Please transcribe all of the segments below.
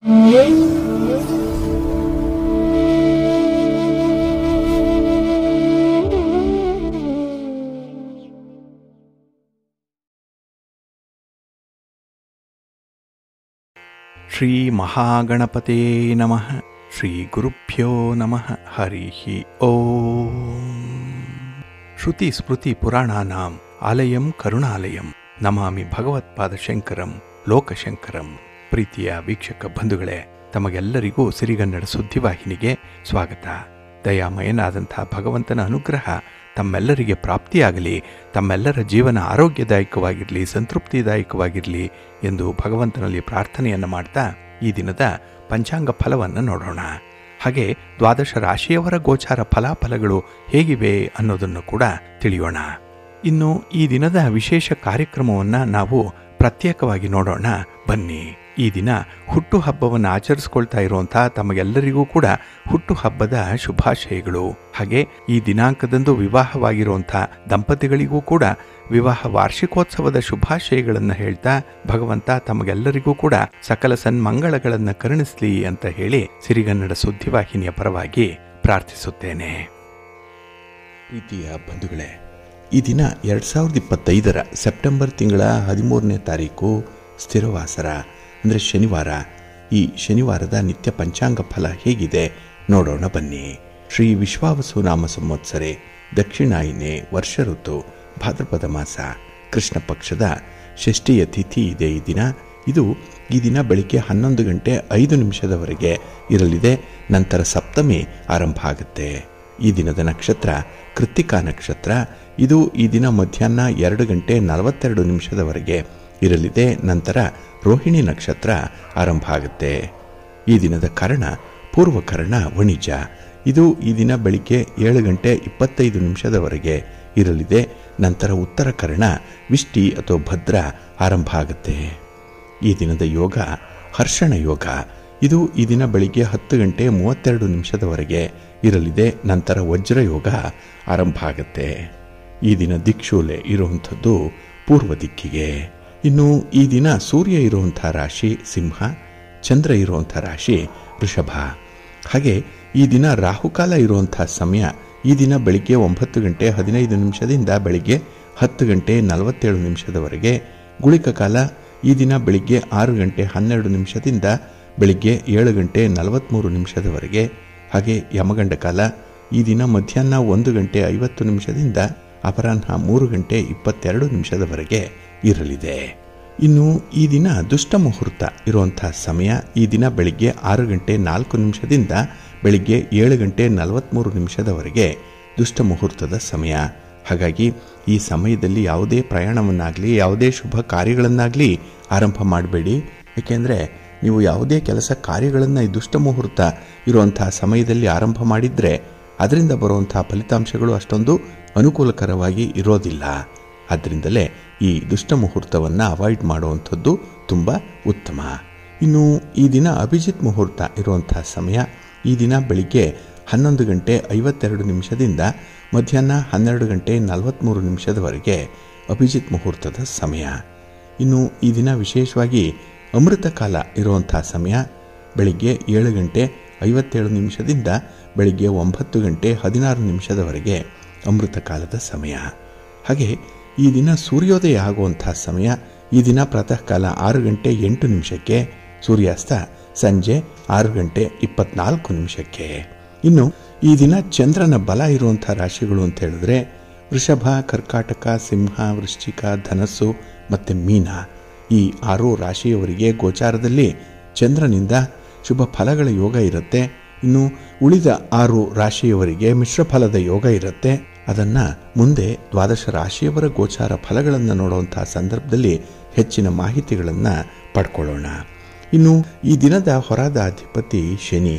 ಶ್ರೀ ಮಹಾಗಣಪತೇ ನಮಃ. ಶ್ರೀ ಗುರುಭ್ಯೋ ನಮಃ. ಹರಿ ಓಂ. ಶ್ರುತಿ ಸ್ಮೃತಿ ಪುರಾಣಾನಾಂ ಆಲಯಂ ಕರುಣಾಲಯಂ ನಮಾಮಿ ಭಗವತ್ಪಾದಶಂಕರಂ ಲೋಕಶಂಕರಂ. ಪ್ರೀತಿಯ ವೀಕ್ಷಕ ಬಂಧುಗಳೇ, ತಮಗೆಲ್ಲರಿಗೂ ಸಿರಿಗನ್ನಡ ಸುದ್ದಿವಾಹಿನಿಗೆ ಸ್ವಾಗತ. ದಯಾಮಯನಾದಂಥ ಭಗವಂತನ ಅನುಗ್ರಹ ತಮ್ಮೆಲ್ಲರಿಗೆ ಪ್ರಾಪ್ತಿಯಾಗಲಿ, ತಮ್ಮೆಲ್ಲರ ಜೀವನ ಆರೋಗ್ಯದಾಯಕವಾಗಿರಲಿ, ಸಂತೃಪ್ತಿದಾಯಕವಾಗಿರಲಿ ಎಂದು ಭಗವಂತನಲ್ಲಿ ಪ್ರಾರ್ಥನೆಯನ್ನು ಮಾಡ್ತಾ ಈ ದಿನದ ಪಂಚಾಂಗ ಫಲವನ್ನು ನೋಡೋಣ. ಹಾಗೆ ದ್ವಾದಶ ರಾಶಿಯವರ ಗೋಚಾರ ಫಲಾಫಲಗಳು ಹೇಗಿವೆ ಅನ್ನೋದನ್ನು ಕೂಡ ತಿಳಿಯೋಣ. ಇನ್ನು ಈ ದಿನದ ವಿಶೇಷ ಕಾರ್ಯಕ್ರಮವನ್ನು ನಾವು ಪ್ರತ್ಯೇಕವಾಗಿ ನೋಡೋಣ ಬನ್ನಿ. ಈ ದಿನ ಹುಟ್ಟುಹಬ್ಬವನ್ನು ಆಚರಿಸ್ಕೊಳ್ತಾ ಇರುವಂಥ ತಮಗೆಲ್ಲರಿಗೂ ಕೂಡ ಹುಟ್ಟುಹಬ್ಬದ ಶುಭಾಶಯಗಳು. ಹಾಗೆ ಈ ದಿನಾಂಕದಂದು ವಿವಾಹವಾಗಿರುವಂಥ ದಂಪತಿಗಳಿಗೂ ಕೂಡ ವಿವಾಹ ವಾರ್ಷಿಕೋತ್ಸವದ ಶುಭಾಶಯಗಳನ್ನು ಹೇಳ್ತಾ ಭಗವಂತ ತಮಗೆಲ್ಲರಿಗೂ ಕೂಡ ಸಕಲ ಸನ್ಮಂಗಳಗಳನ್ನು ಕರುಣಿಸಲಿ ಅಂತ ಹೇಳಿ ಸಿರಿಗನ್ನಡ ಸುದ್ದಿವಾಹಿನಿಯ ಪರವಾಗಿ ಪ್ರಾರ್ಥಿಸುತ್ತೇನೆ. ಪ್ರೀತಿಯ ಬಂಧುಗಳೇ, ಈ ದಿನ 2025 ಸೆಪ್ಟೆಂಬರ್ ತಿಂಗಳ 13ನೇ ತಾರೀಕು ಸ್ಥಿರವಾಸರ ಅಂದರೆ ಶನಿವಾರ. ಈ ಶನಿವಾರದ ನಿತ್ಯ ಪಂಚಾಂಗ ಫಲ ಹೇಗಿದೆ ನೋಡೋಣ ಬನ್ನಿ. ಶ್ರೀ ವಿಶ್ವಾವಸು ನಾಮ ಸಂವತ್ಸರೆ ದಕ್ಷಿಣಾಯಿನೆ ವರ್ಷ ಋತು ಭಾದ್ರಪದ ಮಾಸ ಕೃಷ್ಣ ಪಕ್ಷದ ಷಷ್ಠಿಯ ತಿಥಿ ಇದೆ ಈ ದಿನ. ಈ ದಿನ ಬೆಳಿಗ್ಗೆ 11 ಗಂಟೆ 5 ನಿಮಿಷದವರೆಗೆ ಇರಲಿದೆ. ನಂತರ ಸಪ್ತಮಿ ಆರಂಭ ಆಗುತ್ತೆ. ಈ ದಿನದ ನಕ್ಷತ್ರ ಕೃತ್ತಿಕಾ ನಕ್ಷತ್ರ. ಈ ದಿನ ಮಧ್ಯಾಹ್ನ 2 ಗಂಟೆ 42 ನಿಮಿಷದವರೆಗೆ ಇರಲಿದೆ. ನಂತರ ರೋಹಿಣಿ ನಕ್ಷತ್ರ ಆರಂಭ ಆಗುತ್ತೆ. ಈ ದಿನದ ಕರ್ಣ ಪೂರ್ವಕರ್ಣ ವಣಿಜ. ಈ ದಿನ ಬೆಳಿಗ್ಗೆ 7 ಗಂಟೆ 25 ನಿಮಿಷದವರೆಗೆ ಇರಲಿದೆ. ನಂತರ ಉತ್ತರ ಕರ್ಣ ವಿಷ್ಟಿ ಅಥವಾ ಭದ್ರ ಆರಂಭ ಆಗುತ್ತೆ. ಈ ದಿನದ ಯೋಗ ಹರ್ಷಣ ಯೋಗ. ಈ ದಿನ ಬೆಳಿಗ್ಗೆ 10 ಗಂಟೆ 32 ನಿಮಿಷದವರೆಗೆ ಇರಲಿದೆ. ನಂತರ ವಜ್ರ ಯೋಗ ಆರಂಭ ಆಗುತ್ತೆ. ಈ ದಿನ ದಿಕ್ಷೂಲೆ ಇರುವಂಥದ್ದು ಪೂರ್ವ ದಿಕ್ಕಿಗೆ. ಇನ್ನು ಈ ದಿನ ಸೂರ್ಯ ಇರುವಂಥ ರಾಶಿ ಸಿಂಹ, ಚಂದ್ರ ಇರುವಂಥ ರಾಶಿ ವೃಷಭ. ಹಾಗೆ ಈ ದಿನ ರಾಹುಕಾಲ ಇರುವಂಥ ಸಮಯ ಈ ದಿನ ಬೆಳಿಗ್ಗೆ 9 ಗಂಟೆ 15 ನಿಮಿಷದಿಂದ ಬೆಳಿಗ್ಗೆ 10 ಗಂಟೆ 47 ನಿಮಿಷದವರೆಗೆ. ಗುಳಿಕ ಕಾಲ ಈ ದಿನ ಬೆಳಿಗ್ಗೆ 6 ಗಂಟೆ 12 ನಿಮಿಷದಿಂದ ಬೆಳಿಗ್ಗೆ 7 ಗಂಟೆ 43 ನಿಮಿಷದವರೆಗೆ. ಹಾಗೆ ಯಮಗಂಡ ಕಾಲ ಈ ದಿನ ಮಧ್ಯಾಹ್ನ 1 ಗಂಟೆ 50 ನಿಮಿಷದಿಂದ ಅಪರಾಹ್ನ 3 ಗಂಟೆ 22 ನಿಮಿಷದವರೆಗೆ ಇರಲಿದೆ. ಇನ್ನು ಈ ದಿನ ದುಷ್ಟ ಮುಹೂರ್ತ ಇರುವಂಥ ಸಮಯ ಈ ದಿನ ಬೆಳಿಗ್ಗೆ 6 ಗಂಟೆ 4 ನಿಮಿಷದಿಂದ ಬೆಳಿಗ್ಗೆ 7 ಗಂಟೆ 43 ನಿಮಿಷದವರೆಗೆ ದುಷ್ಟ ಮುಹೂರ್ತದ ಸಮಯ. ಹಾಗಾಗಿ ಈ ಸಮಯದಲ್ಲಿ ಯಾವುದೇ ಪ್ರಯಾಣವನ್ನಾಗಲಿ ಯಾವುದೇ ಶುಭ ಕಾರ್ಯಗಳನ್ನಾಗಲಿ ಆರಂಭ ಮಾಡಬೇಡಿ. ಏಕೆಂದರೆ ನೀವು ಯಾವುದೇ ಕೆಲಸ ಕಾರ್ಯಗಳನ್ನು ಈ ದುಷ್ಟ ಮುಹೂರ್ತ ಇರುವಂಥ ಸಮಯದಲ್ಲಿ ಆರಂಭ ಮಾಡಿದರೆ ಅದರಿಂದ ಬರುವಂಥ ಫಲಿತಾಂಶಗಳು ಅಷ್ಟೊಂದು ಅನುಕೂಲಕರವಾಗಿ ಇರೋದಿಲ್ಲ. ಆದ್ದರಿಂದಲೇ ಈ ದುಷ್ಟ ಮುಹೂರ್ತವನ್ನು ಅವಾಯ್ಡ್ ಮಾಡುವಂಥದ್ದು ತುಂಬ ಉತ್ತಮ. ಇನ್ನು ಈ ದಿನ ಅಭಿಜಿತ್ ಮುಹೂರ್ತ ಇರುವಂಥ ಸಮಯ ಈ ದಿನ ಬೆಳಿಗ್ಗೆ 11 ಗಂಟೆ 52 ನಿಮಿಷದಿಂದ ಮಧ್ಯಾಹ್ನ 12 ಗಂಟೆ 43 ನಿಮಿಷದವರೆಗೆ ಅಭಿಜಿತ್ ಮುಹೂರ್ತದ ಸಮಯ. ಇನ್ನು ಈ ದಿನ ವಿಶೇಷವಾಗಿ ಅಮೃತ ಕಾಲ ಇರುವಂಥ ಸಮಯ ಬೆಳಿಗ್ಗೆ 7 ಗಂಟೆ 57 ನಿಮಿಷದಿಂದ ಬೆಳಿಗ್ಗೆ 9 ಗಂಟೆ 16 ನಿಮಿಷದವರೆಗೆ ಅಮೃತ ಕಾಲದ ಸಮಯ. ಹಾಗೆ ಈ ದಿನ ಸೂರ್ಯೋದಯ ಆಗುವಂಥ ಸಮಯ ಈ ದಿನ ಪ್ರಾತಃ ಕಾಲ 6 ಗಂಟೆ 8 ನಿಮಿಷಕ್ಕೆ, ಸೂರ್ಯಾಸ್ತ ಸಂಜೆ 6 ಗಂಟೆ 24 ನಿಮಿಷಕ್ಕೆ. ಇನ್ನು ಈ ದಿನ ಚಂದ್ರನ ಬಲ ಇರುವಂಥ ರಾಶಿಗಳು ಅಂತ ಹೇಳಿದ್ರೆ ವೃಷಭ, ಕರ್ಕಾಟಕ, ಸಿಂಹ, ವೃಶ್ಚಿಕ, ಧನಸ್ಸು ಮತ್ತು ಮೀನ. ಈ 6 ರಾಶಿಯವರಿಗೆ ಗೋಚಾರದಲ್ಲಿ ಚಂದ್ರನಿಂದ ಶುಭ ಫಲಗಳ ಯೋಗ ಇರುತ್ತೆ. ಇನ್ನು ಉಳಿದ 6 ರಾಶಿಯವರಿಗೆ ಮಿಶ್ರ ಫಲದ ಯೋಗ ಇರುತ್ತೆ. ಅದನ್ನು ಮುಂದೆ ದ್ವಾದಶ ರಾಶಿಯವರ ಗೋಚಾರ ಫಲಗಳನ್ನು ನೋಡುವಂಥ ಸಂದರ್ಭದಲ್ಲಿ ಹೆಚ್ಚಿನ ಮಾಹಿತಿಗಳನ್ನು ಪಡ್ಕೊಳ್ಳೋಣ. ಇನ್ನು ಈ ದಿನದ ಹೊರದ ಅಧಿಪತಿ ಶನಿ.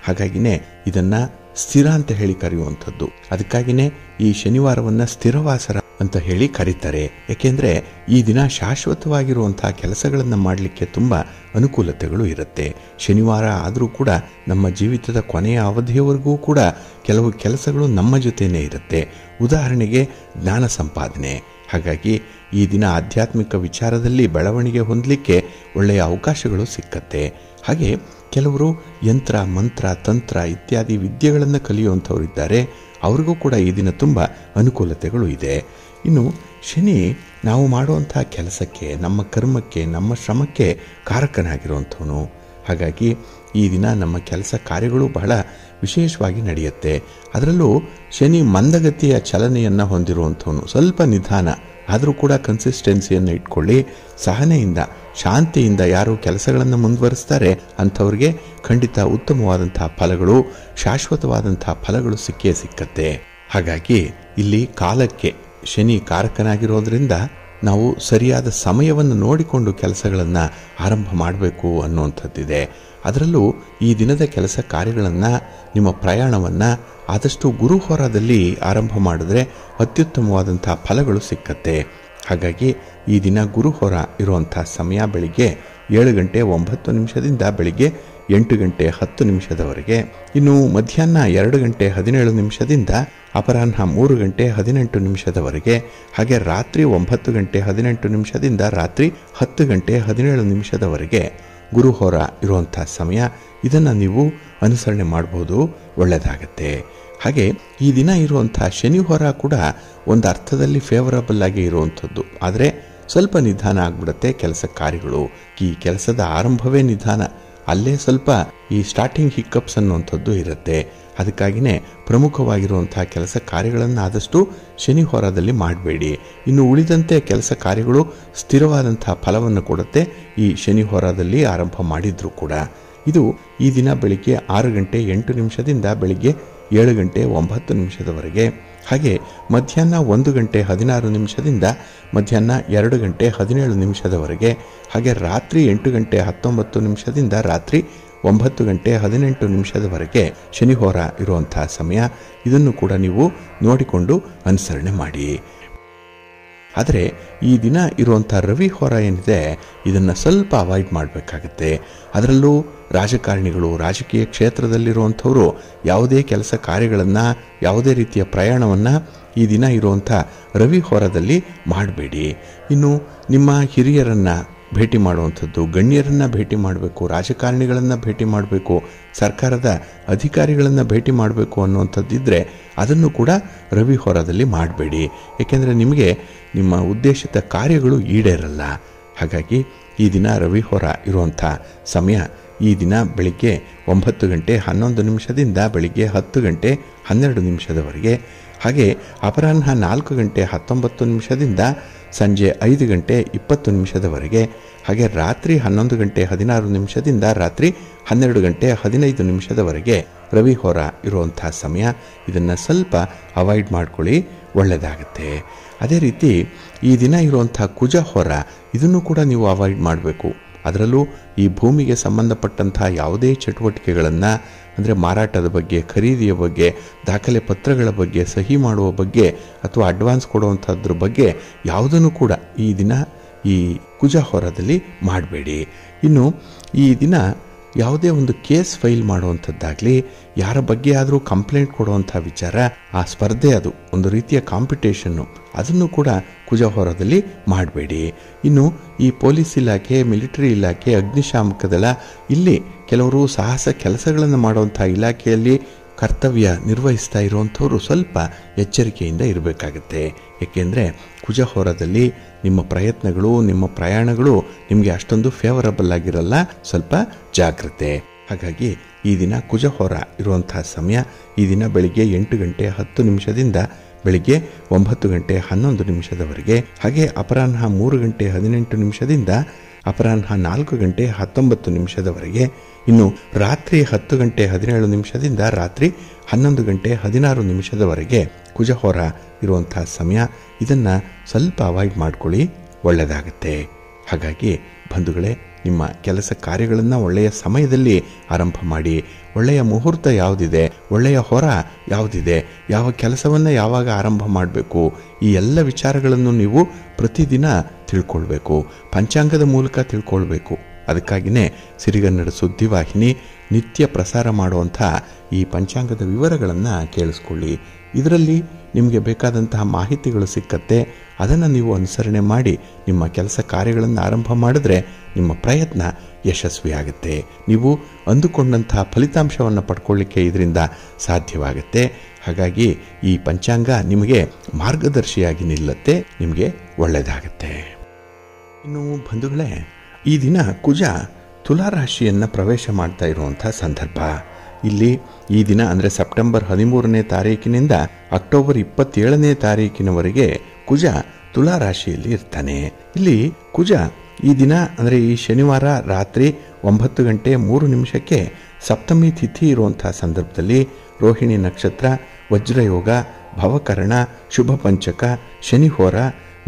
ಹಾಗಾಗಿನೇ ಇದನ್ನು ಸ್ಥಿರ ಅಂತ ಹೇಳಿ ಕರೆಯುವಂಥದ್ದು. ಅದಕ್ಕಾಗಿಯೇ ಈ ಶನಿವಾರವನ್ನು ಸ್ಥಿರವಾಸರ ಅಂತ ಹೇಳಿ ಕರೀತಾರೆ. ಏಕೆಂದರೆ ಈ ದಿನ ಶಾಶ್ವತವಾಗಿರುವಂತಹ ಕೆಲಸಗಳನ್ನು ಮಾಡಲಿಕ್ಕೆ ತುಂಬ ಅನುಕೂಲತೆಗಳು ಇರುತ್ತೆ. ಶನಿವಾರ ಆದರೂ ಕೂಡ ನಮ್ಮ ಜೀವಿತದ ಕೊನೆಯ ಅವಧಿಯವರೆಗೂ ಕೂಡ ಕೆಲವು ಕೆಲಸಗಳು ನಮ್ಮ ಜೊತೆನೇ ಇರುತ್ತೆ. ಉದಾಹರಣೆಗೆ ಜ್ಞಾನ ಸಂಪಾದನೆ, ಹಾಗಾಗಿ ಈ ದಿನ ಆಧ್ಯಾತ್ಮಿಕ ವಿಚಾರದಲ್ಲಿ ಬೆಳವಣಿಗೆ ಹೊಂದಲಿಕ್ಕೆ ಒಳ್ಳೆಯ ಅವಕಾಶಗಳು ಸಿಕ್ಕತ್ತೆ. ಹಾಗೆ ಕೆಲವರು ಯಂತ್ರ, ಮಂತ್ರ, ತಂತ್ರ ಇತ್ಯಾದಿ ವಿದ್ಯೆಗಳನ್ನು ಕಲಿಯುವಂಥವರಿದ್ದಾರೆ. ಅವ್ರಿಗೂ ಕೂಡ ಈ ದಿನ ತುಂಬ ಅನುಕೂಲತೆಗಳು ಇದೆ. ಇನ್ನು ಶನಿ ನಾವು ಮಾಡುವಂಥ ಕೆಲಸಕ್ಕೆ, ನಮ್ಮ ಕರ್ಮಕ್ಕೆ, ನಮ್ಮ ಶ್ರಮಕ್ಕೆ ಕಾರಕನಾಗಿರುವಂಥವನು. ಹಾಗಾಗಿ ಈ ದಿನ ನಮ್ಮ ಕೆಲಸ ಕಾರ್ಯಗಳು ಬಹಳ ವಿಶೇಷವಾಗಿ ನಡೆಯುತ್ತೆ. ಅದರಲ್ಲೂ ಶನಿ ಮಂದಗತಿಯ ಚಲನೆಯನ್ನು ಹೊಂದಿರುವಂಥವನು. ಸ್ವಲ್ಪ ನಿಧಾನ ಆದರೂ ಕೂಡ ಕನ್ಸಿಸ್ಟೆನ್ಸಿಯನ್ನು ಇಟ್ಕೊಳ್ಳಿ. ಸಹನೆಯಿಂದ, ಶಾಂತಿಯಿಂದ ಯಾರು ಕೆಲಸಗಳನ್ನು ಮುಂದುವರಿಸ್ತಾರೆ ಅಂಥವ್ರಿಗೆ ಖಂಡಿತ ಉತ್ತಮವಾದಂಥ ಫಲಗಳು, ಶಾಶ್ವತವಾದಂಥ ಫಲಗಳು ಸಿಕ್ಕೇ ಸಿಕ್ಕತ್ತೆ. ಹಾಗಾಗಿ ಇಲ್ಲಿ ಕಾಲಕ್ಕೆ ಶನಿ ಕಾರಕನಾಗಿರೋದ್ರಿಂದ ನಾವು ಸರಿಯಾದ ಸಮಯವನ್ನು ನೋಡಿಕೊಂಡು ಕೆಲಸಗಳನ್ನು ಆರಂಭ ಮಾಡಬೇಕು ಅನ್ನುವಂಥದ್ದಿದೆ. ಅದರಲ್ಲೂ ಈ ದಿನದ ಕೆಲಸ ಕಾರ್ಯಗಳನ್ನು, ನಿಮ್ಮ ಪ್ರಯಾಣವನ್ನು ಆದಷ್ಟು ಗುರುಹೋರದಲ್ಲಿ ಆರಂಭ ಮಾಡಿದ್ರೆ ಅತ್ಯುತ್ತಮವಾದಂಥ ಫಲಗಳು ಸಿಕ್ಕತ್ತೆ. ಹಾಗಾಗಿ ಈ ದಿನ ಗುರುಹೋರ ಇರುವಂಥ ಸಮಯ ಬೆಳಿಗ್ಗೆ 7:09 ಬೆಳಿಗ್ಗೆ 8:10 ಇನ್ನು ಮಧ್ಯಾಹ್ನ 2:17 ಅಪರಾಹ್ನ 3:18 ಹಾಗೆ ರಾತ್ರಿ 9:18 ರಾತ್ರಿ 10:17 ಗುರುಹೋರ ಇರುವಂಥ ಸಮಯ. ಇದನ್ನು ನೀವು ಅನುಸರಣೆ ಮಾಡಬಹುದು, ಒಳ್ಳೆಯದಾಗತ್ತೆ. ಹಾಗೆ ಈ ದಿನ ಇರುವಂಥ ಶನಿಹೋರ ಕೂಡ ಒಂದು ಅರ್ಥದಲ್ಲಿ ಫೇವರಬಲ್ ಆಗಿ ಇರುವಂಥದ್ದು. ಆದರೆ ಸ್ವಲ್ಪ ನಿಧಾನ ಆಗ್ಬಿಡುತ್ತೆ ಕೆಲಸ ಕಾರ್ಯಗಳು. ಈ ಕೆಲಸದ ಆರಂಭವೇ ನಿಧಾನ, ಅಲ್ಲೇ ಸ್ವಲ್ಪ ಈ ಸ್ಟಾರ್ಟಿಂಗ್ ಹಿಕ್ಕಪ್ಸ್ ಅನ್ನುವಂಥದ್ದು ಇರುತ್ತೆ. ಅದಕ್ಕಾಗಿಯೇ ಪ್ರಮುಖವಾಗಿರುವಂಥ ಕೆಲಸ ಕಾರ್ಯಗಳನ್ನು ಆದಷ್ಟು ಶನಿ ಹೋರಾದಲ್ಲಿ ಮಾಡಬೇಡಿ. ಇನ್ನು ಉಳಿದಂತೆ ಕೆಲಸ ಕಾರ್ಯಗಳು ಸ್ಥಿರವಾದಂಥ ಫಲವನ್ನು ಕೊಡುತ್ತೆ ಈ ಶನಿ ಹೋರಾದಲ್ಲಿ ಆರಂಭ ಮಾಡಿದ್ರು ಕೂಡ. ಇದು ಈ ದಿನ ಬೆಳಿಗ್ಗೆ 6:08 ಬೆಳಿಗ್ಗೆ 7:09 ಹಾಗೆ ಮಧ್ಯಾಹ್ನ 1:16 ಮಧ್ಯಾಹ್ನ 2:17 ಹಾಗೆ ರಾತ್ರಿ 8:19 ರಾತ್ರಿ 9:18 ಶನಿಹೋರ ಇರುವಂಥ ಸಮಯ. ಇದನ್ನು ಕೂಡ ನೀವು ನೋಡಿಕೊಂಡು ಅನುಸರಣೆ ಮಾಡಿ. ಆದರೆ ಈ ದಿನ ಇರುವಂಥ ರವಿ ಹೋರ ಏನಿದೆ ಇದನ್ನು ಸ್ವಲ್ಪ ಅವಾಯ್ಡ್ ಮಾಡಬೇಕಾಗತ್ತೆ. ಅದರಲ್ಲೂ ರಾಜಕಾರಣಿಗಳು, ರಾಜಕೀಯ ಕ್ಷೇತ್ರದಲ್ಲಿರುವಂಥವರು ಯಾವುದೇ ಕೆಲಸ ಕಾರ್ಯಗಳನ್ನು, ಯಾವುದೇ ರೀತಿಯ ಪ್ರಯಾಣವನ್ನು ಈ ದಿನ ಇರುವಂಥ ರವಿ ಹೋರದಲ್ಲಿ ಮಾಡಬೇಡಿ. ಇನ್ನು ನಿಮ್ಮ ಹಿರಿಯರನ್ನು ಭೇಟಿ ಮಾಡುವಂಥದ್ದು, ಗಣ್ಯರನ್ನು ಭೇಟಿ ಮಾಡಬೇಕು, ರಾಜಕಾರಣಿಗಳನ್ನು ಭೇಟಿ ಮಾಡಬೇಕು, ಸರ್ಕಾರದ ಅಧಿಕಾರಿಗಳನ್ನು ಭೇಟಿ ಮಾಡಬೇಕು ಅನ್ನುವಂಥದ್ದಿದ್ದರೆ ಅದನ್ನು ಕೂಡ ರವಿ ಹೋರದಲ್ಲಿ ಮಾಡಬೇಡಿ. ಏಕೆಂದರೆ ನಿಮಗೆ ನಿಮ್ಮ ಉದ್ದೇಶಿತ ಕಾರ್ಯಗಳು ಈಡೇರಲ್ಲ. ಹಾಗಾಗಿ ಈ ದಿನ ರವಿ ಹೋರ ಇರುವಂಥ ಸಮಯ ಈ ದಿನ ಬೆಳಿಗ್ಗೆ 9:11 ಬೆಳಿಗ್ಗೆ 10:12 ಹಾಗೆ ಅಪರಾಹ್ನ 4:19 ಸಂಜೆ 5:20 ಹಾಗೆ ರಾತ್ರಿ 11:16 ರಾತ್ರಿ 12:15 ರವಿ ಹೋರ ಇರುವಂಥ ಸಮಯ. ಇದನ್ನು ಸ್ವಲ್ಪ ಅವಾಯ್ಡ್ ಮಾಡ್ಕೊಳ್ಳಿ, ಒಳ್ಳೆಯದಾಗುತ್ತೆ. ಅದೇ ರೀತಿ ಈ ದಿನ ಇರುವಂಥ ಕುಜ ಹೋರ, ಇದನ್ನು ಕೂಡ ನೀವು ಅವಾಯ್ಡ್ ಮಾಡಬೇಕು. ಅದರಲ್ಲೂ ಈ ಭೂಮಿಗೆ ಸಂಬಂಧಪಟ್ಟಂಥ ಯಾವುದೇ ಚಟುವಟಿಕೆಗಳನ್ನು, ಅಂದರೆ ಮಾರಾಟದ ಬಗ್ಗೆ, ಖರೀದಿಯ ಬಗ್ಗೆ, ದಾಖಲೆ ಪತ್ರಗಳ ಬಗ್ಗೆ, ಸಹಿ ಮಾಡುವ ಬಗ್ಗೆ ಅಥವಾ ಅಡ್ವಾನ್ಸ್ ಕೊಡುವಂಥದ್ರ ಬಗ್ಗೆ ಯಾವುದನ್ನು ಕೂಡ ಈ ದಿನ ಈ ಕುಜ ಹೋರದಲ್ಲಿ ಮಾಡಬೇಡಿ. ಇನ್ನು ಈ ದಿನ ಯಾವುದೇ ಒಂದು ಕೇಸ್ ಫೈಲ್ ಮಾಡುವಂಥದ್ದಾಗಲಿ, ಯಾರ ಬಗ್ಗೆ ಆದರೂ ಕಂಪ್ಲೇಂಟ್ ಕೊಡುವಂಥ ವಿಚಾರ, ಆ ಸ್ಪರ್ಧೆ, ಅದು ಒಂದು ರೀತಿಯ ಕಾಂಪಿಟೇಷನ್ನು, ಅದನ್ನು ಕೂಡ ಕುಜ ಹೋರದಲ್ಲಿ ಮಾಡಬೇಡಿ. ಇನ್ನು ಈ ಪೊಲೀಸ್ ಇಲಾಖೆ, ಮಿಲಿಟರಿ ಇಲಾಖೆ, ಅಗ್ನಿಶಾಮಕ ದಳ, ಇಲ್ಲಿ ಕೆಲವರು ಸಾಹಸ ಕೆಲಸಗಳನ್ನು ಮಾಡುವಂಥ ಇಲಾಖೆಯಲ್ಲಿ ಕರ್ತವ್ಯ ನಿರ್ವಹಿಸ್ತಾ ಇರುವಂಥವರು ಸ್ವಲ್ಪ ಎಚ್ಚರಿಕೆಯಿಂದ ಇರಬೇಕಾಗತ್ತೆ. ಏಕೆಂದರೆ ಕುಜ ಹೋರದಲ್ಲಿ ನಿಮ್ಮ ಪ್ರಯತ್ನಗಳು, ನಿಮ್ಮ ಪ್ರಯಾಣಗಳು ನಿಮಗೆ ಅಷ್ಟೊಂದು ಫೇವರಬಲ್ ಆಗಿರಲ್ಲ, ಸ್ವಲ್ಪ ಜಾಗ್ರತೆ. ಹಾಗಾಗಿ ಈ ದಿನ ಕುಜ ಹೋರ ಇರುವಂಥ ಸಮಯ ಈ ದಿನ ಬೆಳಿಗ್ಗೆ 8:10 ಬೆಳಿಗ್ಗೆ 9:11 ಹಾಗೆ ಅಪರಾಹ್ನ 3:18 ಅಪರಾಹ್ನ 4:19 ಇನ್ನು ರಾತ್ರಿ 10:17 ರಾತ್ರಿ 11:16 ಕುಜ ಹೋರ ಇರುವಂಥ ಸಮಯ. ಇದನ್ನು ಸ್ವಲ್ಪ ಅವಾಯ್ಡ್ ಮಾಡ್ಕೊಳ್ಳಿ, ಒಳ್ಳೆಯದಾಗತ್ತೆ. ಹಾಗಾಗಿ ಬಂಧುಗಳೇ, ನಿಮ್ಮ ಕೆಲಸ ಕಾರ್ಯಗಳನ್ನು ಒಳ್ಳೆಯ ಸಮಯದಲ್ಲಿ ಆರಂಭ ಮಾಡಿ. ಒಳ್ಳೆಯ ಮುಹೂರ್ತ ಯಾವುದಿದೆ, ಒಳ್ಳೆಯ ಹೊರ ಯಾವುದಿದೆ, ಯಾವ ಕೆಲಸವನ್ನು ಯಾವಾಗ ಆರಂಭ ಮಾಡಬೇಕು, ಈ ಎಲ್ಲ ವಿಚಾರಗಳನ್ನು ನೀವು ಪ್ರತಿದಿನ ತಿಳ್ಕೊಳ್ಬೇಕು, ಪಂಚಾಂಗದ ಮೂಲಕ ತಿಳ್ಕೊಳ್ಬೇಕು. ಅದಕ್ಕಾಗಿಯೇ ಸಿರಿಗನ್ನಡ ಸುದ್ದಿವಾಹಿನಿ ನಿತ್ಯ ಪ್ರಸಾರ ಮಾಡುವಂಥ ಈ ಪಂಚಾಂಗದ ವಿವರಗಳನ್ನು ಕೇಳಿಸ್ಕೊಳ್ಳಿ. ಇದರಲ್ಲಿ ನಿಮಗೆ ಬೇಕಾದಂತಹ ಮಾಹಿತಿಗಳು ಸಿಕ್ಕತ್ತೆ. ಅದನ್ನು ನೀವು ಅನುಸರಣೆ ಮಾಡಿ ನಿಮ್ಮ ಕೆಲಸ ಕಾರ್ಯಗಳನ್ನು ಆರಂಭ ಮಾಡಿದ್ರೆ ನಿಮ್ಮ ಪ್ರಯತ್ನ ಯಶಸ್ವಿಯಾಗುತ್ತೆ. ನೀವು ಅಂದುಕೊಂಡಂತಹ ಫಲಿತಾಂಶವನ್ನು ಪಡ್ಕೊಳ್ಳಿಕ್ಕೆ ಇದರಿಂದ ಸಾಧ್ಯವಾಗುತ್ತೆ. ಹಾಗಾಗಿ ಈ ಪಂಚಾಂಗ ನಿಮಗೆ ಮಾರ್ಗದರ್ಶಿಯಾಗಿ ನಿಲ್ಲತ್ತೆ, ನಿಮಗೆ ಒಳ್ಳೆಯದಾಗತ್ತೆ. ಇನ್ನು ಬಂಧುಗಳೇ, ಈ ದಿನ ಕುಜ ತುಲಾರಾಶಿಯನ್ನು ಪ್ರವೇಶ ಮಾಡ್ತಾ ಇರುವಂಥ ಸಂದರ್ಭ. ಇಲ್ಲಿ ಈ ದಿನ ಅಂದರೆ ಸೆಪ್ಟೆಂಬರ್ 13ನೇ ತಾರೀಕಿನಿಂದ ಅಕ್ಟೋಬರ್ 27ನೇ ತಾರೀಕಿನವರೆಗೆ ಕುಜ ತುಲಾರಾಶಿಯಲ್ಲಿ ಇರ್ತಾನೆ. ಇಲ್ಲಿ ಕುಜ ಈ ದಿನ ಅಂದರೆ ಈ ಶನಿವಾರ ರಾತ್ರಿ 9:03 ಸಪ್ತಮಿ ತಿಥಿ ಇರುವಂಥ ಸಂದರ್ಭದಲ್ಲಿ ರೋಹಿಣಿ ನಕ್ಷತ್ರ, ವಜ್ರಯೋಗ, ಭವಕರಣ, ಶುಭ ಪಂಚಕ, ಶನಿಹೋರ,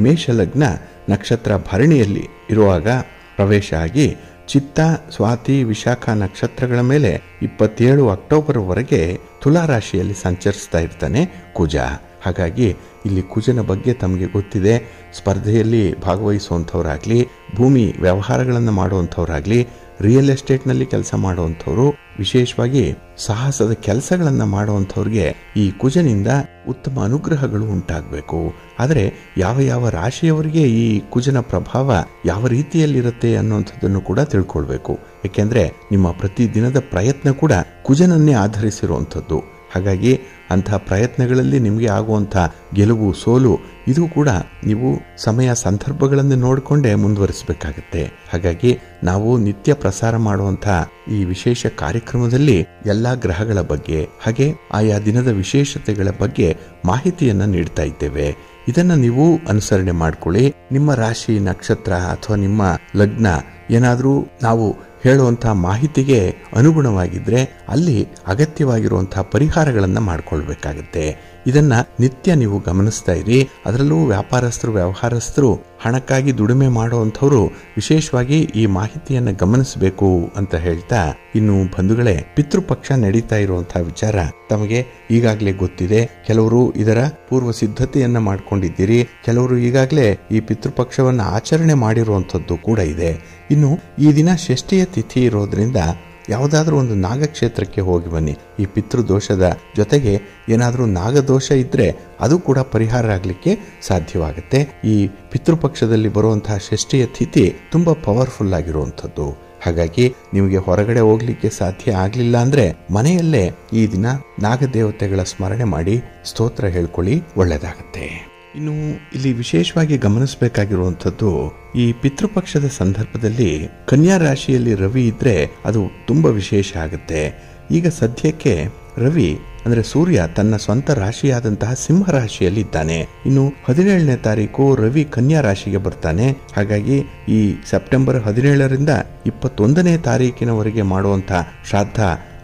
ಮೇಷಲಗ್ನ ನಕ್ಷತ್ರ ಭರಣಿಯಲ್ಲಿ ಇರುವಾಗ ಪ್ರವೇಶ ಆಗಿ ಚಿತ್ತ, ಸ್ವಾತಿ, ವಿಶಾಖ ನಕ್ಷತ್ರಗಳ ಮೇಲೆ 27 ಅಕ್ಟೋಬರ್ವರೆಗೆ ತುಲಾರಾಶಿಯಲ್ಲಿ ಸಂಚರಿಸ್ತಾ ಇರ್ತಾನೆ ಕುಜ. ಹಾಗಾಗಿ ಇಲ್ಲಿ ಕುಜನ ಬಗ್ಗೆ ತಮಗೆ ಗೊತ್ತಿದೆ. ಸ್ಪರ್ಧೆಯಲ್ಲಿ ಭಾಗವಹಿಸುವಂಥವ್ರಾಗಲಿ, ಭೂಮಿ ವ್ಯವಹಾರಗಳನ್ನು ಮಾಡುವಂಥವ್ರಾಗಲಿ, ರಿಯಲ್ ಎಸ್ಟೇಟ್ನಲ್ಲಿ ಕೆಲಸ ಮಾಡುವಂಥವ್ರು, ವಿಶೇಷವಾಗಿ ಸಾಹಸದ ಕೆಲಸಗಳನ್ನು ಮಾಡುವಂಥವ್ರಿಗೆ ಈ ಕುಜನಿಂದ ಉತ್ತಮ ಅನುಗ್ರಹಗಳು ಉಂಟಾಗಬೇಕು. ಆದರೆ ಯಾವ ಯಾವ ರಾಶಿಯವರಿಗೆ ಈ ಕುಜನ ಪ್ರಭಾವ ಯಾವ ರೀತಿಯಲ್ಲಿರುತ್ತೆ ಅನ್ನುವಂಥದ್ದನ್ನು ಕೂಡ ತಿಳ್ಕೊಳ್ಬೇಕು. ಏಕೆಂದರೆ ನಿಮ್ಮ ಪ್ರತಿದಿನದ ಪ್ರಯತ್ನ ಕೂಡ ಕುಜನನ್ನೇ ಆಧರಿಸಿರುವಂಥದ್ದು. ಹಾಗಾಗಿ ಅಂಥ ಪ್ರಯತ್ನಗಳಲ್ಲಿ ನಿಮಗೆ ಆಗುವಂಥ ಗೆಲುವು ಸೋಲು ಇದು ಕೂಡ ನೀವು ಸಮಯ ಸಂದರ್ಭಗಳನ್ನು ನೋಡಿಕೊಂಡೇ ಮುಂದುವರಿಸಬೇಕಾಗತ್ತೆ. ಹಾಗಾಗಿ ನಾವು ನಿತ್ಯ ಪ್ರಸಾರ ಮಾಡುವಂಥ ಈ ವಿಶೇಷ ಕಾರ್ಯಕ್ರಮದಲ್ಲಿ ಎಲ್ಲ ಗ್ರಹಗಳ ಬಗ್ಗೆ ಹಾಗೆ ಆಯಾ ದಿನದ ವಿಶೇಷತೆಗಳ ಬಗ್ಗೆ ಮಾಹಿತಿಯನ್ನು ನೀಡ್ತಾ ಇದ್ದೇವೆ. ಇದನ್ನು ನೀವು ಅನುಸರಣೆ ಮಾಡಿಕೊಳ್ಳಿ. ನಿಮ್ಮ ರಾಶಿ, ನಕ್ಷತ್ರ ಅಥವಾ ನಿಮ್ಮ ಲಗ್ನ ಏನಾದರೂ ನಾವು ಹೇಳುವಂಥ ಮಾಹಿತಿಗೆ ಅನುಗುಣವಾಗಿದ್ದರೆ ಅಲ್ಲಿ ಅಗತ್ಯವಾಗಿರುವಂತಹ ಪರಿಹಾರಗಳನ್ನು ಮಾಡಿಕೊಳ್ಬೇಕಾಗತ್ತೆ. ಇದನ್ನ ನಿತ್ಯ ನೀವು ಗಮನಿಸ್ತಾ ಇರಿ. ಅದರಲ್ಲೂ ವ್ಯಾಪಾರಸ್ಥರು, ವ್ಯವಹಾರಸ್ಥರು, ಹಣಕ್ಕಾಗಿ ದುಡಿಮೆ ಮಾಡುವಂಥವ್ರು ವಿಶೇಷವಾಗಿ ಈ ಮಾಹಿತಿಯನ್ನು ಗಮನಿಸಬೇಕು ಅಂತ ಹೇಳ್ತಾ, ಇನ್ನು ಬಂಧುಗಳೇ, ಪಿತೃಪಕ್ಷ ನಡೀತಾ ಇರುವಂತಹ ವಿಚಾರ ತಮಗೆ ಈಗಾಗಲೇ ಗೊತ್ತಿದೆ. ಕೆಲವರು ಇದರ ಪೂರ್ವ ಸಿದ್ಧತೆಯನ್ನ ಮಾಡ್ಕೊಂಡಿದ್ದೀರಿ, ಕೆಲವರು ಈಗಾಗಲೇ ಈ ಪಿತೃಪಕ್ಷವನ್ನು ಆಚರಣೆ ಮಾಡಿರುವಂಥದ್ದು ಕೂಡ ಇದೆ. ಇನ್ನು ಈ ದಿನ ಷಷ್ಠಿಯ ತಿಥಿ ಇರೋದ್ರಿಂದ ಯಾವುದಾದ್ರೂ ಒಂದು ನಾಗಕ್ಷೇತ್ರಕ್ಕೆ ಹೋಗಿ ಬನ್ನಿ. ಈ ಪಿತೃದೋಷದ ಜೊತೆಗೆ ಏನಾದರೂ ನಾಗದೋಷ ಇದ್ರೆ ಅದು ಕೂಡ ಪರಿಹಾರ ಆಗಲಿಕ್ಕೆ ಸಾಧ್ಯವಾಗುತ್ತೆ. ಈ ಪಿತೃಪಕ್ಷದಲ್ಲಿ ಬರುವಂತಹ ಷಷ್ಠಿಯ ತಿಥಿ ತುಂಬಾ ಪವರ್ಫುಲ್ ಆಗಿರುವಂಥದ್ದು. ಹಾಗಾಗಿ ನಿಮಗೆ ಹೊರಗಡೆ ಹೋಗ್ಲಿಕ್ಕೆ ಸಾಧ್ಯ ಆಗ್ಲಿಲ್ಲ ಅಂದ್ರೆ ಮನೆಯಲ್ಲೇ ಈ ದಿನ ನಾಗದೇವತೆಗಳ ಸ್ಮರಣೆ ಮಾಡಿ ಸ್ತೋತ್ರ ಹೇಳ್ಕೊಳ್ಳಿ, ಒಳ್ಳೆಯದಾಗತ್ತೆ. ಇನ್ನು ಇಲ್ಲಿ ವಿಶೇಷವಾಗಿ ಗಮನಿಸಬೇಕಾಗಿರುವಂಥದ್ದು, ಈ ಪಿತೃಪಕ್ಷದ ಸಂದರ್ಭದಲ್ಲಿ ಕನ್ಯಾ ರಾಶಿಯಲ್ಲಿ ರವಿ ಇದ್ರೆ ಅದು ತುಂಬಾ ವಿಶೇಷ ಆಗುತ್ತೆ. ಈಗ ಸದ್ಯಕ್ಕೆ ರವಿ ಅಂದ್ರೆ ಸೂರ್ಯ ತನ್ನ ಸ್ವಂತ ರಾಶಿಯಾದಂತಹ ಸಿಂಹ ರಾಶಿಯಲ್ಲಿ ಇದ್ದಾನೆ. ಇನ್ನು 17ನೇ ತಾರೀಕು ರವಿ ಕನ್ಯಾ ರಾಶಿಗೆ ಬರ್ತಾನೆ. ಹಾಗಾಗಿ ಈ ಸೆಪ್ಟೆಂಬರ್ 17ರಿಂದ 21ನೇ ತಾರೀಕಿನವರೆಗೆ ಮಾಡುವಂತಹ ಶ್ರಾದ್ದ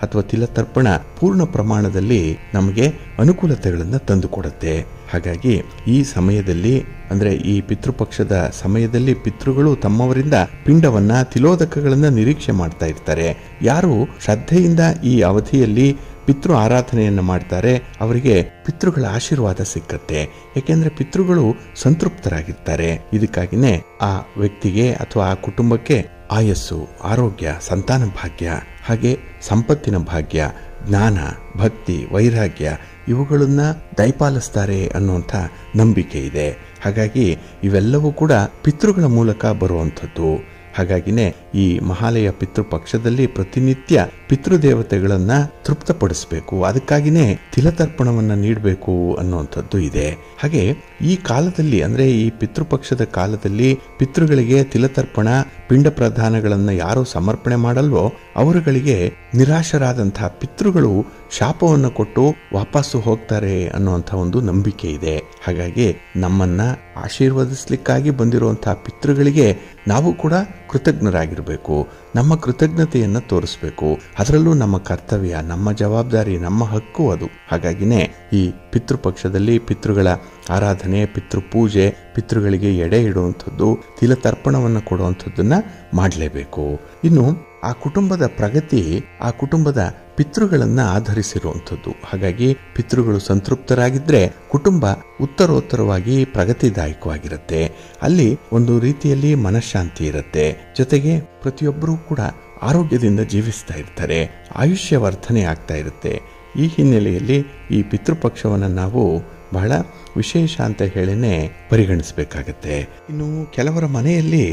ಅಥವಾ ತಿಲತರ್ಪಣ ಪೂರ್ಣ ಪ್ರಮಾಣದಲ್ಲಿ ನಮಗೆ ಅನುಕೂಲತೆಗಳನ್ನು ತಂದುಕೊಡುತ್ತೆ. ಹಾಗಾಗಿ ಈ ಸಮಯದಲ್ಲಿ ಅಂದ್ರೆ ಈ ಪಿತೃಪಕ್ಷದ ಸಮಯದಲ್ಲಿ ಪಿತೃಗಳು ತಮ್ಮವರಿಂದ ಪಿಂಡವನ್ನ, ತಿಲೋದಕಗಳನ್ನ ನಿರೀಕ್ಷೆ ಮಾಡ್ತಾ ಇರ್ತಾರೆ. ಯಾರು ಶ್ರದ್ಧೆಯಿಂದ ಈ ಅವಧಿಯಲ್ಲಿ ಪಿತೃ ಆರಾಧನೆಯನ್ನು ಮಾಡ್ತಾರೆ ಅವರಿಗೆ ಪಿತೃಗಳ ಆಶೀರ್ವಾದ ಸಿಕ್ಕತ್ತೆ. ಯಾಕೆಂದ್ರೆ ಪಿತೃಗಳು ಸಂತೃಪ್ತರಾಗಿರ್ತಾರೆ. ಇದಕ್ಕಾಗಿನೇ ಆ ವ್ಯಕ್ತಿಗೆ ಅಥವಾ ಆ ಕುಟುಂಬಕ್ಕೆ ಆಯಸ್ಸು, ಆರೋಗ್ಯ, ಸಂತಾನ ಭಾಗ್ಯ, ಹಾಗೆ ಸಂಪತ್ತಿನ ಭಾಗ್ಯ, ಜ್ಞಾನ, ಭಕ್ತಿ, ವೈರಾಗ್ಯ ಇವುಗಳನ್ನ ದಯಪಾಲಿಸ್ತಾರೆ ಅನ್ನುವಂಥ ನಂಬಿಕೆ ಇದೆ. ಹಾಗಾಗಿ ಇವೆಲ್ಲವೂ ಕೂಡ ಪಿತೃಗಳ ಮೂಲಕ ಬರುವಂಥದ್ದು. ಹಾಗಾಗಿನೇ ಈ ಮಹಾಲಯ ಪಿತೃಪಕ್ಷದಲ್ಲಿ ಪ್ರತಿನಿತ್ಯ ಪಿತೃದೇವತೆಗಳನ್ನ ತೃಪ್ತಪಡಿಸಬೇಕು. ಅದಕ್ಕಾಗಿನೇ ತಿಲತರ್ಪಣವನ್ನ ನೀಡಬೇಕು ಅನ್ನುವಂಥದ್ದು ಇದೆ. ಹಾಗೆ ಈ ಕಾಲದಲ್ಲಿ ಅಂದ್ರೆ ಈ ಪಿತೃಪಕ್ಷದ ಕಾಲದಲ್ಲಿ ಪಿತೃಗಳಿಗೆ ತಿಲತರ್ಪಣ, ಪಿಂಡ ಪ್ರದಾನಗಳನ್ನ ಯಾರು ಸಮರ್ಪಣೆ ಮಾಡಲ್ವೋ ಅವರುಗಳಿಗೆ ನಿರಾಶರಾದಂತಹ ಪಿತೃಗಳು ಶಾಪವನ್ನು ಕೊಟ್ಟು ವಾಪಸ್ಸು ಹೋಗ್ತಾರೆ ಅನ್ನುವಂಥ ಒಂದು ನಂಬಿಕೆ ಇದೆ. ಹಾಗಾಗಿ ನಮ್ಮನ್ನ ಆಶೀರ್ವದಿಸ್ಲಿಕ್ಕಾಗಿ ಬಂದಿರುವಂತಹ ಪಿತೃಗಳಿಗೆ ನಾವು ಕೂಡ ಕೃತಜ್ಞರಾಗಿರ್ಬೇಕು. ನಮ್ಮ ಕೃತಜ್ಞತೆಯನ್ನ ತೋರಿಸ್ಬೇಕು. ಅದರಲ್ಲೂ ನಮ್ಮ ಕರ್ತವ್ಯ, ನಮ್ಮ ಜವಾಬ್ದಾರಿ, ನಮ್ಮ ಹಕ್ಕು ಅದು. ಹಾಗಾಗಿನೇ ಈ ಪಿತೃಪಕ್ಷದಲ್ಲಿ ಪಿತೃಗಳ ಆರಾಧನೆ, ಪಿತೃಪೂಜೆ, ಪಿತೃಗಳಿಗೆ ಎಡೆ ಇಡುವಂಥದ್ದು, ತಿಲತರ್ಪಣವನ್ನು ಕೊಡುವಂಥದ್ದನ್ನ ಮಾಡಲೇಬೇಕು. ಇನ್ನು ಆ ಕುಟುಂಬದ ಪ್ರಗತಿ ಆ ಕುಟುಂಬದ ಪಿತೃಗಳನ್ನ ಆಧರಿಸಿರುವಂಥದ್ದು. ಹಾಗಾಗಿ ಪಿತೃಗಳು ಸಂತೃಪ್ತರಾಗಿದ್ರೆ ಕುಟುಂಬ ಉತ್ತರೋತ್ತರವಾಗಿ ಪ್ರಗತಿದಾಯಕವಾಗಿರುತ್ತೆ. ಅಲ್ಲಿ ಒಂದು ರೀತಿಯಲ್ಲಿ ಮನಃಶಾಂತಿ ಇರುತ್ತೆ. ಜೊತೆಗೆ ಪ್ರತಿಯೊಬ್ಬರೂ ಕೂಡ ಆರೋಗ್ಯದಿಂದ ಜೀವಿಸ್ತಾ ಇರ್ತಾರೆ, ಆಯುಷ್ಯ ವರ್ಧನೆ ಆಗ್ತಾ ಇರುತ್ತೆ. ಈ ಹಿನ್ನೆಲೆಯಲ್ಲಿ ಈ ಪಿತೃಪಕ್ಷವನ್ನು ನಾವು ಬಹಳ ವಿಶೇಷ ಅಂತ ಹೇಳಿನೇ ಪರಿಗಣಿಸಬೇಕಾಗತ್ತೆ. ಇನ್ನು ಕೆಲವರ ಮನೆಯಲ್ಲಿ